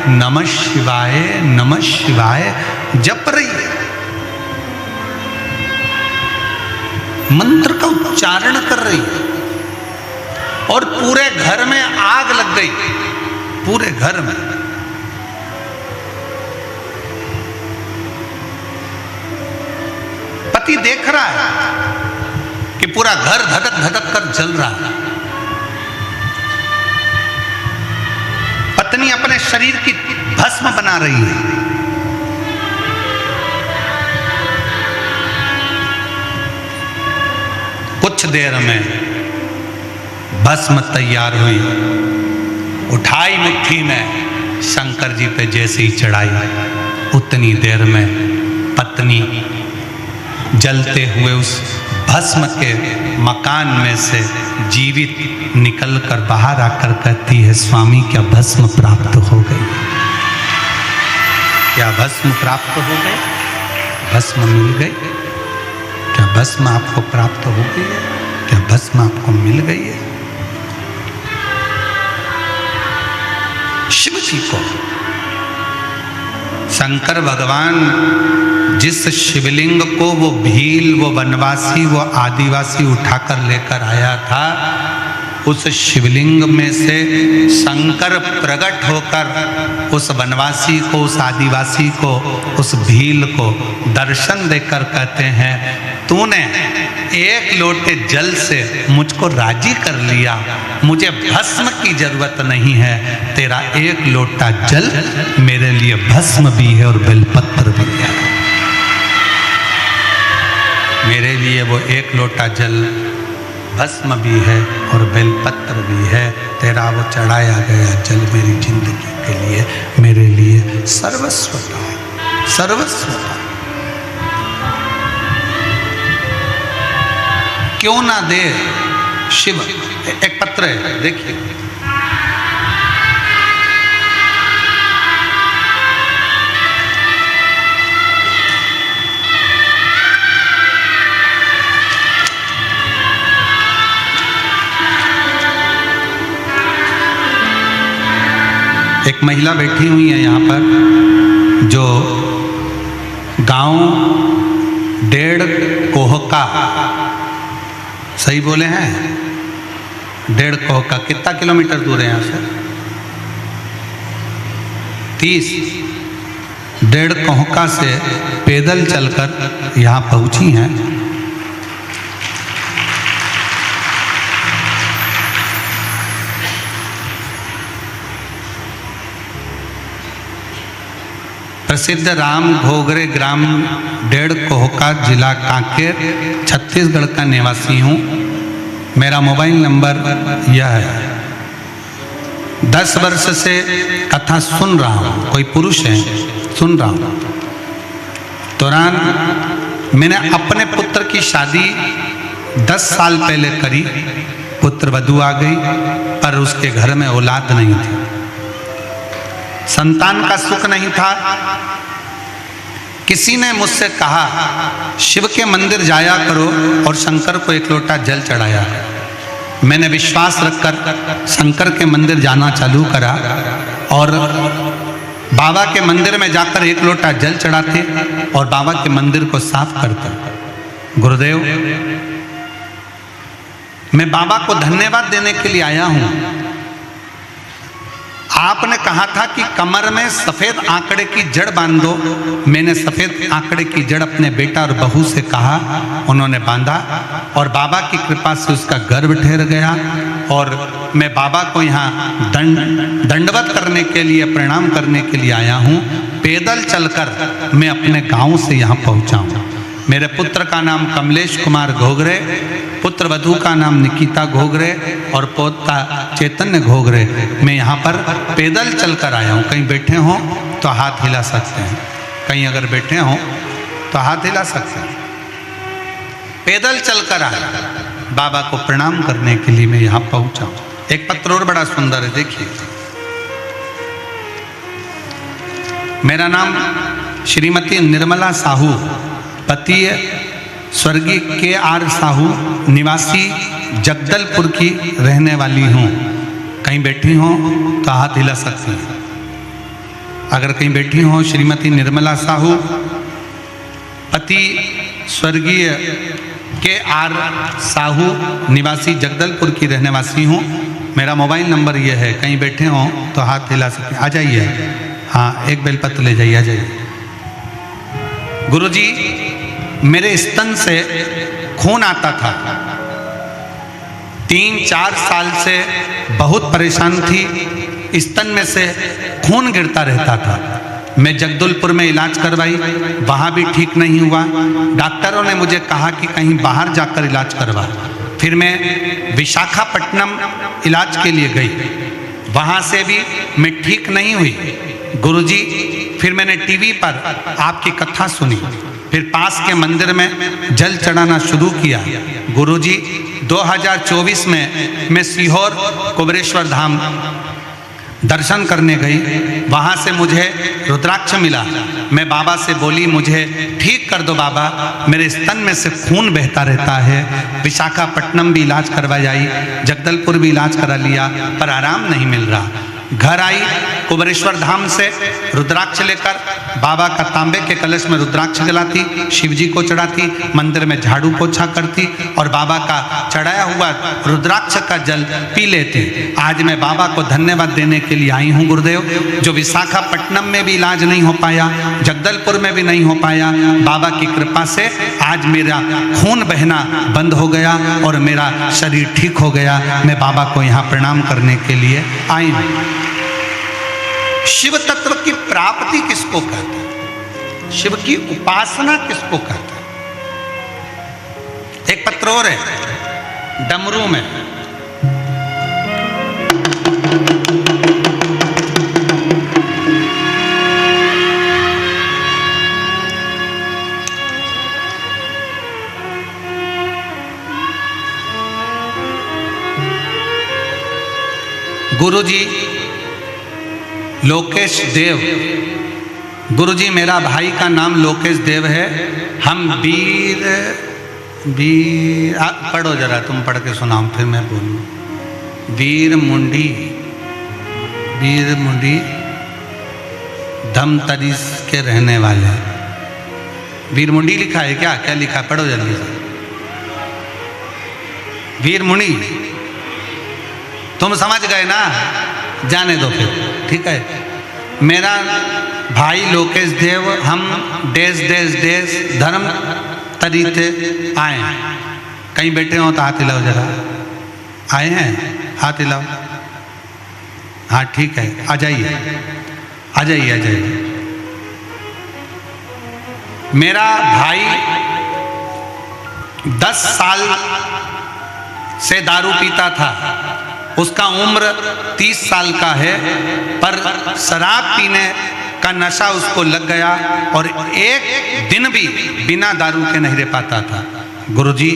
नमः शिवाय नमः शिवाय जप रही, मंत्र का उच्चारण कर रही, और पूरे घर में आग लग गई, पूरे घर में। पति देख रहा है कि पूरा घर धधक धधक कर जल रहा है। पत्नी अपने शरीर की भस्म बना रही है। कुछ देर में भस्म तैयार हुई, उठाई मुट्ठी में, शंकर जी पे जैसे ही चढ़ाई, उतनी देर में पत्नी जलते हुए उस भस्म के मकान में से जीवित निकलकर बाहर आकर कहती है, स्वामी क्या भस्म प्राप्त हो गई? क्या भस्म प्राप्त हो गई? भस्म मिल गई? क्या भस्म आपको प्राप्त हो गई है? क्या भस्म आपको मिल गई है? शिव जी को शंकर भगवान जिस शिवलिंग को वो भील, वो वनवासी, वो आदिवासी उठाकर लेकर आया था, उस शिवलिंग में से शंकर प्रकट होकर उस वनवासी को, उस आदिवासी को, उस भील को दर्शन देकर कहते हैं, तूने एक लोटे जल से मुझको राजी कर लिया, मुझे भस्म की जरूरत नहीं है, तेरा एक लोटा जल मेरे लिए भस्म भी है और बेलपत्र भी है। मेरे लिए वो एक लोटा जल भस्म भी है और बेलपत्र भी है, तेरा वो चढ़ाया गया जल मेरी जिंदगी के लिए, मेरे लिए सर्वस्व है, सर्वस्व है। क्यों ना दे शिव। एक पत्र है, देखिए, एक महिला बैठी हुई है यहाँ पर, जो गांव डेढ़ कोहका, सही बोले हैं, डेढ़ कोहका कितना किलोमीटर दूर है यहाँ से? 30। डेढ़ कोहका से पैदल चलकर यहाँ पहुँची हैं। प्रसिद्ध राम घोगरे ग्राम डेढ़ कोहका, जिला कांकेर, छत्तीसगढ़ का निवासी हूँ। मेरा मोबाइल नंबर यह है। 10 वर्ष से कथा सुन रहा हूँ, कोई पुरुष है, सुन रहा हूँ। दौरान मैंने अपने पुत्र की शादी 10 साल पहले करी, पुत्र वधू आ गई, पर उसके घर में औलाद नहीं थी, संतान का सुख नहीं था। किसी ने मुझसे कहा, शिव के मंदिर जाया करो और शंकर को एक लोटा जल चढ़ाया। मैंने विश्वास रखकर शंकर के मंदिर जाना चालू करा और बाबा के मंदिर में जाकर एक लोटा जल चढ़ाते और बाबा के मंदिर को साफ करते। गुरुदेव, मैं बाबा को धन्यवाद देने के लिए आया हूं। आपने कहा था कि कमर में सफेद आंकड़े की जड़ बांध दो। मैंने सफेद आंकड़े की जड़ अपने बेटा और बहू से कहा, उन्होंने बांधा और बाबा की कृपा से उसका गर्भ ठहर गया। और मैं बाबा को यहाँ दंडवत करने के लिए, प्रणाम करने के लिए आया हूँ। पैदल चलकर मैं अपने गांव से यहाँ पहुँचा हूँ। मेरे पुत्र का नाम कमलेश कुमार घोगरे, पुत्र वधू का नाम निकिता घोगरे और पोता चैतन्य घोगरे। मैं यहाँ पर पैदल चलकर आया हूँ। कहीं बैठे हों तो हाथ हिला सकते हैं, कहीं अगर बैठे हों तो हाथ हिला सकते हैं। पैदल चलकर आया, बाबा को प्रणाम करने के लिए मैं यहाँ पहुँचा हूँ। एक पत्र और बड़ा सुंदर है, देखिए। मेरा नाम श्रीमती निर्मला साहू, पति स्वर्गीय के.आर. साहू, निवासी जगदलपुर की रहने वाली हूँ। कहीं बैठी हो तो हाथ हिला सकती हैं। अगर कहीं बैठी हो, श्रीमती निर्मला साहू, पति स्वर्गीय के.आर. साहू, निवासी जगदलपुर की रहने वासी हूँ। मेरा मोबाइल नंबर यह है। कहीं बैठे हो तो हाथ हिला सकते हैं। आ जाइए, हाँ, एक बेलपत्र ले जाइए, आ जाइए। गुरुजी, मेरे स्तन से खून आता था। 3-4 साल से बहुत परेशान थी। स्तन में से खून गिरता रहता था। मैं जगदलपुर में इलाज करवाई, वहाँ भी ठीक नहीं हुआ। डॉक्टरों ने मुझे कहा कि कहीं बाहर जाकर इलाज करवा। फिर मैं विशाखापट्टनम इलाज के लिए गई, वहाँ से भी मैं ठीक नहीं हुई। गुरुजी, फिर मैंने टीवी पर आपकी कथा सुनी, फिर पास के मंदिर में जल चढ़ाना शुरू किया। गुरुजी, 2024 में मैं सीहोर कुबेरेश्वर धाम दर्शन करने गई। वहाँ से मुझे रुद्राक्ष मिला। मैं बाबा से बोली, मुझे ठीक कर दो बाबा, मेरे स्तन में से खून बहता रहता है। विशाखापट्टनम भी इलाज करवाई आई, जगदलपुर भी इलाज करा लिया, पर आराम नहीं मिल रहा। घर आई कुबेरेश्वर धाम से रुद्राक्ष लेकर, बाबा का तांबे के कलश में रुद्राक्ष जलाती, शिव जी को चढ़ाती, मंदिर में झाड़ू पोछा करती और बाबा का चढ़ाया हुआ रुद्राक्ष का जल पी लेती। आज मैं बाबा को धन्यवाद देने के लिए आई हूँ गुरुदेव, जो विशाखापट्टनम में भी इलाज नहीं हो पाया, जगदलपुर में भी नहीं हो पाया, बाबा की कृपा से आज मेरा खून बहना बंद हो गया और मेरा शरीर ठीक हो गया। मैं बाबा को यहाँ प्रणाम करने के लिए आई हूँ। शिव तत्व की प्राप्ति किसको कहते हैं? शिव की उपासना किसको कहते हैं? एक पत्र और है डमरू में, गुरुजी लोकेश देव, गुरुजी मेरा भाई का नाम लोकेश देव है। हम वीर पढ़ो जरा, तुम पढ़ के सुनाओ फिर मैं बोलूँ। वीर मुंडी धमतरी के रहने वाले। वीर मुंडी लिखा है क्या? क्या लिखा है? पढ़ो जल्दी से। वीर मुंडी, तुम समझ गए ना? जाने दो फिर, ठीक है। मेरा भाई लोकेश देव, हम देश धर्म तरीके आए हैं। कहीं बैठे हो तो हाथ हिलाओ जरा। आए हैं? हाथ हिलाओ। हाँ ठीक है, आ जाइए आ जाइए आ जाइए। मेरा भाई 10 साल से दारू पीता था। उसका उम्र 30 साल का है, पर शराब पीने का नशा उसको लग गया और एक दिन भी बिना दारू के नहीं रह पाता था। गुरुजी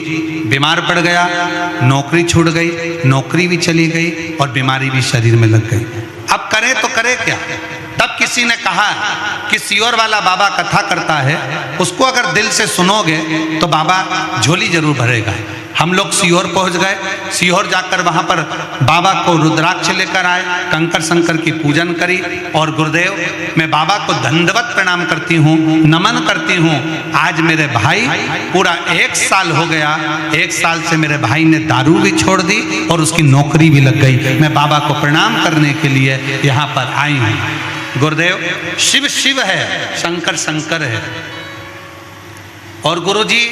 बीमार पड़ गया, नौकरी छूट गई, नौकरी भी चली गई और बीमारी भी शरीर में लग गई। अब करे तो करे क्या? तब किसी ने कहा कि सीहोर वाला बाबा कथा करता है, उसको अगर दिल से सुनोगे तो बाबा झोली जरूर भरेगा। हम लोग सीहोर पहुंच गए। सीहोर जाकर वहां पर बाबा को रुद्राक्ष लेकर आए, कंकर शंकर की पूजन करी और गुरुदेव मैं बाबा को दंडवत प्रणाम करती हूँ, नमन करती हूँ। आज मेरे भाई पूरा 1 साल हो गया, 1 साल से मेरे भाई ने दारू भी छोड़ दी और उसकी नौकरी भी लग गई। मैं बाबा को प्रणाम करने के लिए यहाँ पर आई हूँ। गुरुदेव शिव शिव है, शंकर शंकर है। और गुरुजी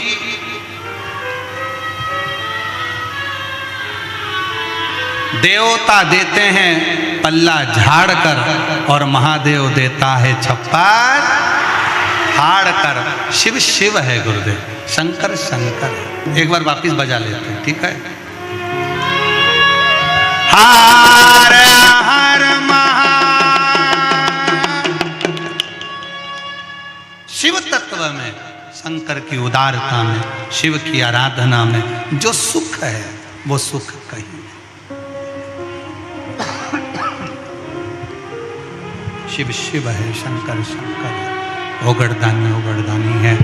देवता देते हैं पल्ला झाड़ कर और महादेव देता है छप्पर फाड़ कर। शिव शिव है गुरुदेव, शंकर शंकर है। एक बार वापिस बजा लेते हैं, ठीक है। हर हर महा। शिव तत्व में, शंकर की उदारता में, शिव की आराधना में जो सुख है वो सुख कहीं नहीं। शिव शिव है, शंकर शंकर है, ओगड़दानी है,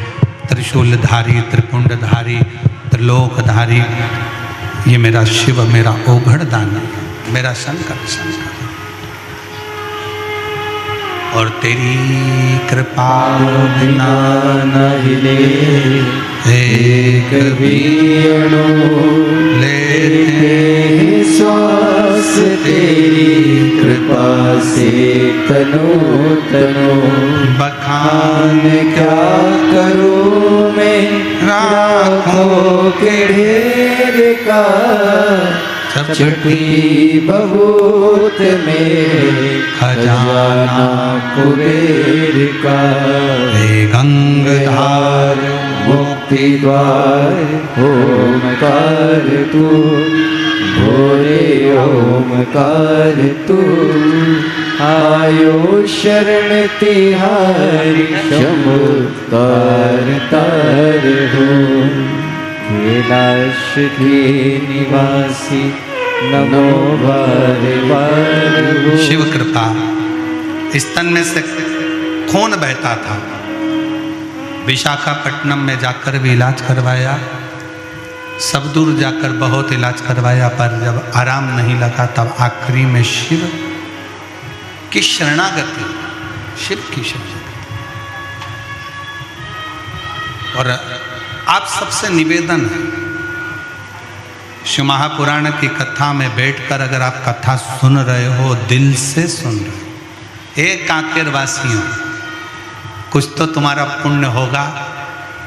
त्रिशूलधारी, त्रिपुंडधारी, त्रिलोकधारी। ये मेरा शिव, मेरा ओगड़दानी, मेरा शंकर शंकर। और तेरी कृपा बिना न हिले एक भी अणु लेते श्वास, तेरी कृपा से तनो तनो बखान क्या करूं मैं राखों के ढेर का। छठी बहुत में खजाना कुबेर का। हे गंगाधार मुक्ति द्वार ओमकार तू, भोरे ओमकार तू। आयो शरण तिहारी चमत्कार तार हो। कैलाश के निवासी नमो बारे बार। शिव कृपा। स्तन में से खून बहता था, विशाखापट्टनम में जाकर भी इलाज करवाया, सब दूर जाकर बहुत इलाज करवाया, पर जब आराम नहीं लगा तब आखिरी में शिव कि शरणागति, शिव की शरणागति। और आप सबसे निवेदन है, शिव महापुराण की कथा में बैठकर अगर आप कथा सुन रहे हो, दिल से सुन रहे हो, एक कांकेर वासियों, कुछ तो तुम्हारा पुण्य होगा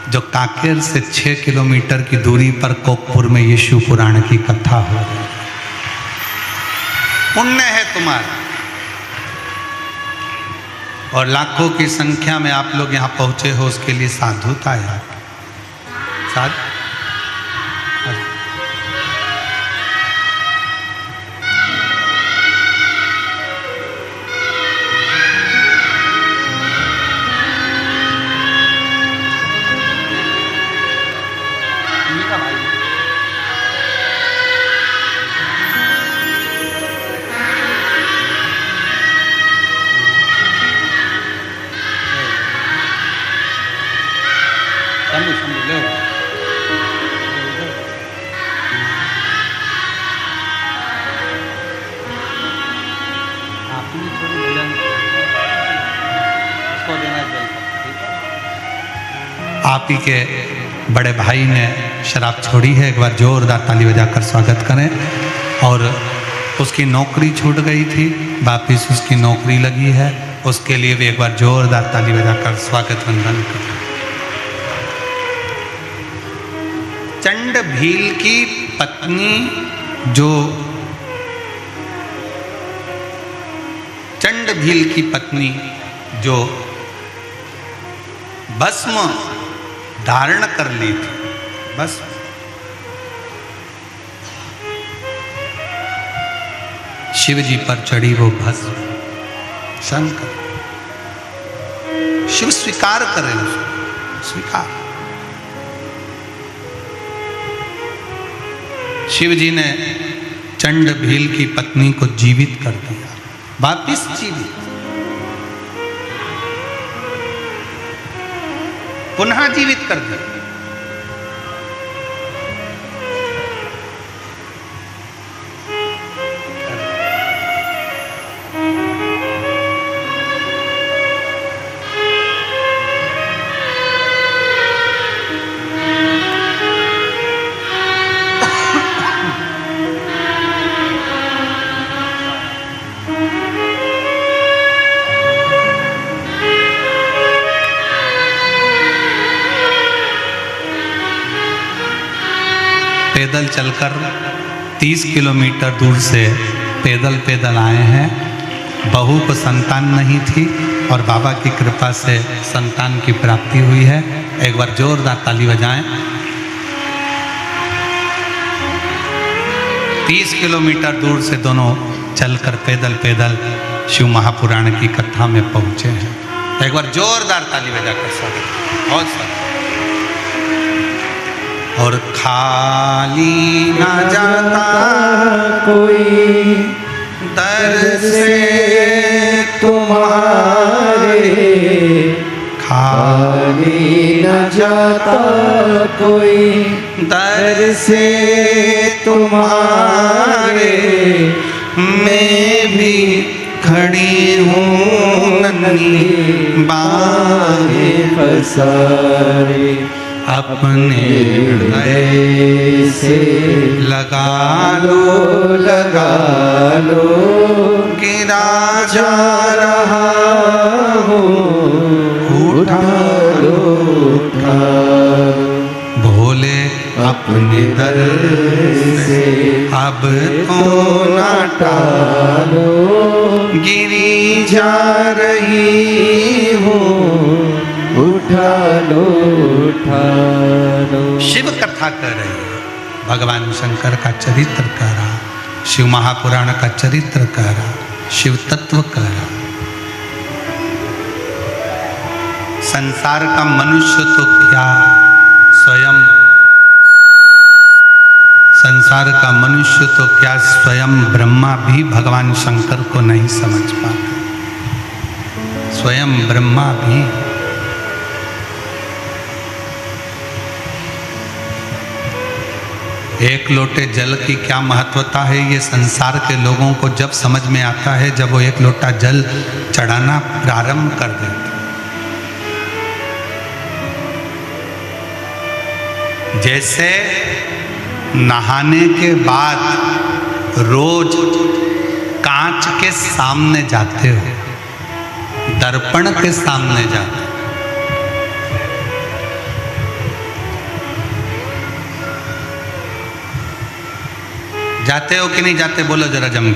जो कांकेर से 6 किलोमीटर की दूरी पर कोकपुर में ये शिव पुराण की कथा हो रही है। पुण्य है तुम्हारा। और लाखों की संख्या में आप लोग यहाँ पहुंचे हो, उसके लिए साधुता है। साधु आप ही के बड़े भाई ने शराब छोड़ी है, एक बार जोरदार ताली बजाकर स्वागत करें। और उसकी नौकरी छूट गई थी, वापिस उसकी नौकरी लगी है, उसके लिए भी एक बार जोरदार ताली बजाकर स्वागत वंदन करें। चंड भील की पत्नी जो चंड भील की पत्नी जो भस्म धारण कर ली थी, बस शिव जी पर चढ़ी वो भस्म, शंकर शिव स्वीकार करें, उसको स्वीकार। शिव जी ने चंड भील की पत्नी को जीवित कर दिया, वापिस जीवित, पुनः जीवित कर दिया। पैदल चलकर 30 किलोमीटर दूर से पैदल आए हैं। बहू को संतान नहीं थी और बाबा की कृपा से संतान की प्राप्ति हुई है। एक बार जोरदार ताली बजाएं। 30 किलोमीटर दूर से दोनों चलकर पैदल शिव महापुराण की कथा में पहुंचे हैं। एक बार जोरदार ताली बजाकर स्वागत, बहुत स्वागत। और खाली न जाता कोई दर से तुम्हारे, खाली न जाता कोई दर से तुम्हारे, मैं भी खड़ी हूँ नन्ही बाहें पसारे, अपने हृदय से लगा लगा लो, गिरा जा रहा हूँ, उठा लो उठा भोले अपने दर से अब तो ना टालो, गिरी जा रही हूँ, उठा लो उठा लो। शिव कथा कर रही है, भगवान शंकर का चरित्र कह रहा, शिव महापुराण का चरित्र कह रहा, शिव तत्व कह रहा। संसार का मनुष्य तो क्या, स्वयं संसार का मनुष्य तो क्या, स्वयं ब्रह्मा भी भगवान शंकर को नहीं समझ पाते। स्वयं ब्रह्मा भी। एक लोटे जल की क्या महत्वता है ये संसार के लोगों को जब समझ में आता है, जब वो एक लोटा जल चढ़ाना प्रारंभ कर देते। जैसे नहाने के बाद रोज कांच के सामने जाते हो, दर्पण के सामने जाते हो, जाते हो कि नहीं जाते? बोलो जरा जम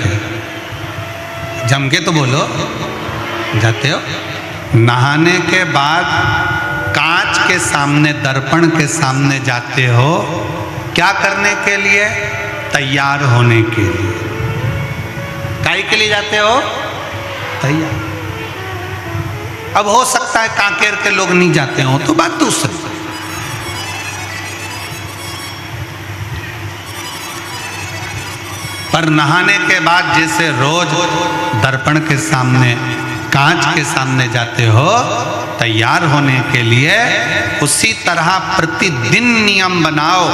के तो बोलो, जाते हो? नहाने के बाद कांच के सामने, दर्पण के सामने जाते हो, क्या करने के लिए? तैयार होने के लिए। काहे के लिए जाते हो? तैयार। अब हो सकता है कांकेर के लोग नहीं जाते हो तो बात दूसरी। पर नहाने के बाद जैसे रोज दर्पण के सामने, कांच के सामने जाते हो तैयार होने के लिए, उसी तरह प्रतिदिन नियम बनाओ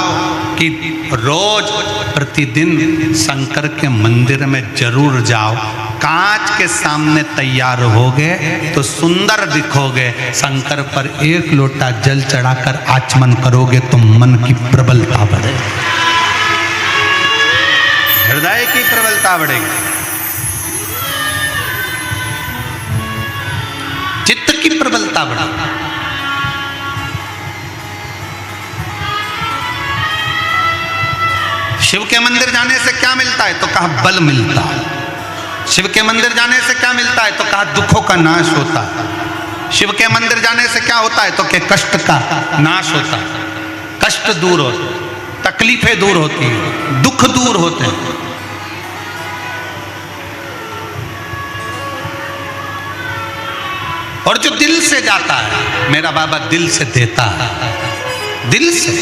कि रोज प्रतिदिन शंकर के मंदिर में जरूर जाओ। कांच के सामने तैयार होगे तो सुंदर दिखोगे। शंकर पर एक लोटा जल चढ़ाकर आचमन करोगे तो मन की प्रबलता बढ़ेगी, हृदय की प्रबलता बढ़ेगी, चित्त की प्रबलता बढ़ेगी। शिव के मंदिर जाने से क्या मिलता है? तो कहा बल मिलता है। शिव के मंदिर जाने से क्या मिलता है? तो कहा दुखों का नाश होता है। शिव के मंदिर जाने से क्या होता है? तो क्या कष्ट का नाश होता है, कष्ट दूर होते, तकलीफें दूर होती हैं, दुख दूर होते हैं। और जो दिल से जाता है, मेरा बाबा दिल से देता है, दिल से।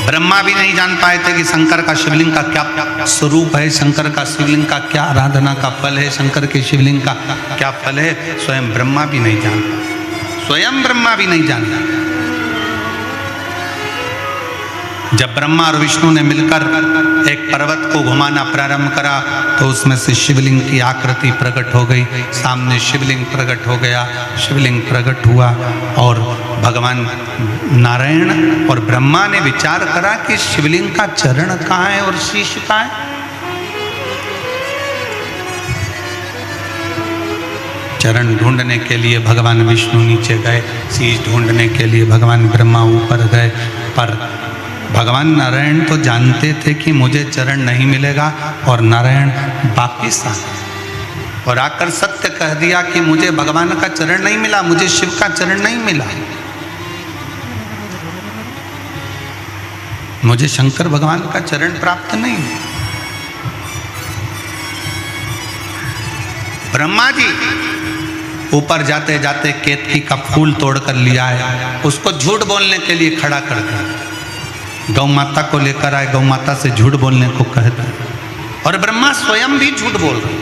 ब्रह्मा भी नहीं जान पाए थे कि शंकर का शिवलिंग का क्या स्वरूप है, शंकर का शिवलिंग का क्या आराधना का फल है, शंकर के शिवलिंग का क्या फल है, स्वयं ब्रह्मा भी नहीं जान पाए, स्वयं ब्रह्मा भी नहीं जानता। जब ब्रह्मा और विष्णु ने मिलकर एक पर्वत को घुमाना प्रारंभ करा तो उसमें से शिवलिंग की आकृति प्रकट हो गई। सामने शिवलिंग प्रकट हो गया, शिवलिंग प्रकट हुआ और भगवान नारायण और ब्रह्मा ने विचार करा कि शिवलिंग का चरण कहाँ है और शीश कहाँ है। चरण ढूंढने के लिए भगवान विष्णु नीचे गए, शीश ढूंढने के लिए भगवान ब्रह्मा ऊपर गए। पर भगवान नारायण तो जानते थे कि मुझे चरण नहीं मिलेगा और नारायण वापिस आ गए और आकर सत्य कह दिया कि मुझे भगवान का चरण नहीं मिला, मुझे शिव का चरण नहीं मिला, मुझे शंकर भगवान का चरण प्राप्त नहीं। ब्रह्मा जी ऊपर जाते जाते केतकी का फूल तोड़कर लिया है, उसको झूठ बोलने के लिए खड़ा कर दिया। गौ माता को लेकर आए, गौ माता से झूठ बोलने को कहते और ब्रह्मा स्वयं भी झूठ बोल रहे,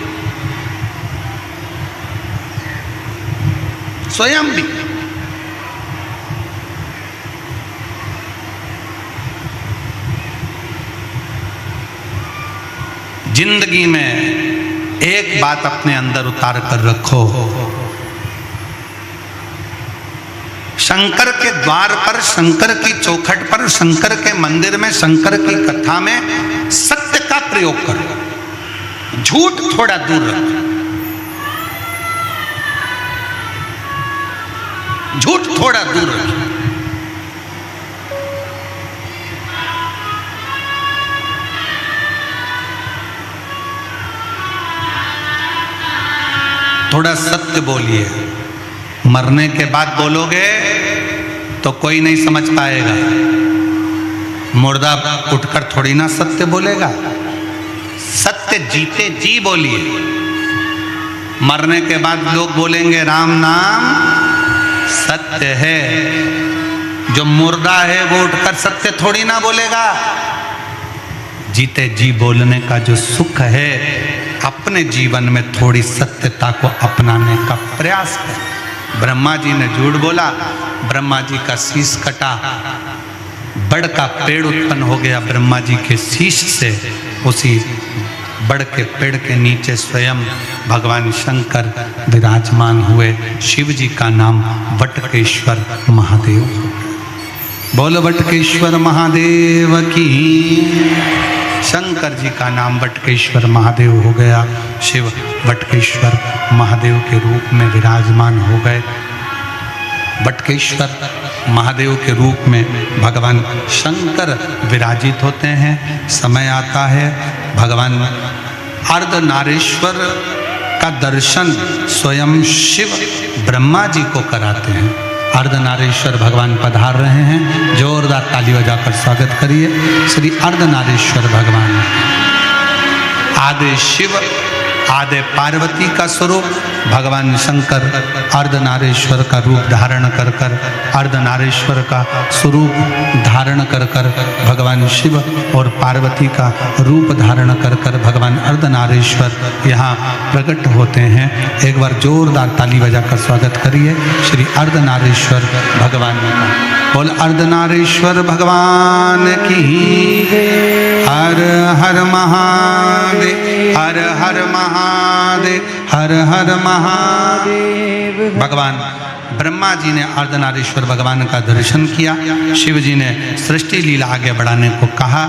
स्वयं भी। जिंदगी में एक बात अपने अंदर उतार कर रखो, शंकर के द्वार पर, शंकर की चौखट पर, शंकर के मंदिर में, शंकर की कथा में सत्य का प्रयोग करो, झूठ थोड़ा दूर रखो, झूठ थोड़ा दूर रखो। थोड़ा सत्य बोलिए। मरने के बाद बोलोगे तो कोई नहीं समझ पाएगा, मुर्दा उठकर थोड़ी ना सत्य बोलेगा। सत्य जीते जी बोलिए। मरने के बाद लोग बोलेंगे राम नाम सत्य है, जो मुर्दा है वो उठकर सत्य थोड़ी ना बोलेगा। जीते जी बोलने का जो सुख है, अपने जीवन में थोड़ी सत्यता को अपनाने का प्रयास करें। ब्रह्मा जी ने झूठ बोला, ब्रह्मा जी का शीश कटा, बड़ का पेड़ उत्पन्न हो गया ब्रह्मा जी के शीश से। उसी बड़ के पेड़ के नीचे स्वयं भगवान शंकर विराजमान हुए। शिव जी का नाम वटकेश्वर महादेव। बोलो वटकेश्वर महादेव की। शंकर जी का नाम वटकेश्वर महादेव हो गया। शिव वटकेश्वर महादेव के रूप में विराजमान हो गए। वटकेश्वर महादेव के रूप में भगवान शंकर विराजित होते हैं। समय आता है भगवान अर्धनारीश्वर का दर्शन स्वयं शिव ब्रह्मा जी को कराते हैं। अर्धनारीश्वर भगवान पधार रहे हैं। जोरदार ताली बजाकर स्वागत करिए श्री अर्धनारीश्वर भगवान। आदि शिव आदि पार्वती का स्वरूप भगवान शंकर अर्धनारीश्वर का रूप धारण कर कर, अर्धनारीश्वर का स्वरूप धारण कर कर भगवान शिव और पार्वती का रूप धारण कर कर भगवान अर्धनारीश्वर यहाँ प्रकट होते हैं। एक बार जोरदार ताली बजाकर स्वागत करिए श्री अर्धनारीश्वर भगवान का। बोल अर्धनारीश्वर भगवान की। हर हर महादेव, हर हर महादेव, हर हर महादेव। भगवान ब्रह्मा जी ने अर्धनारीश्वर भगवान का दर्शन किया। शिव जी ने सृष्टि लीला आगे बढ़ाने को कहा।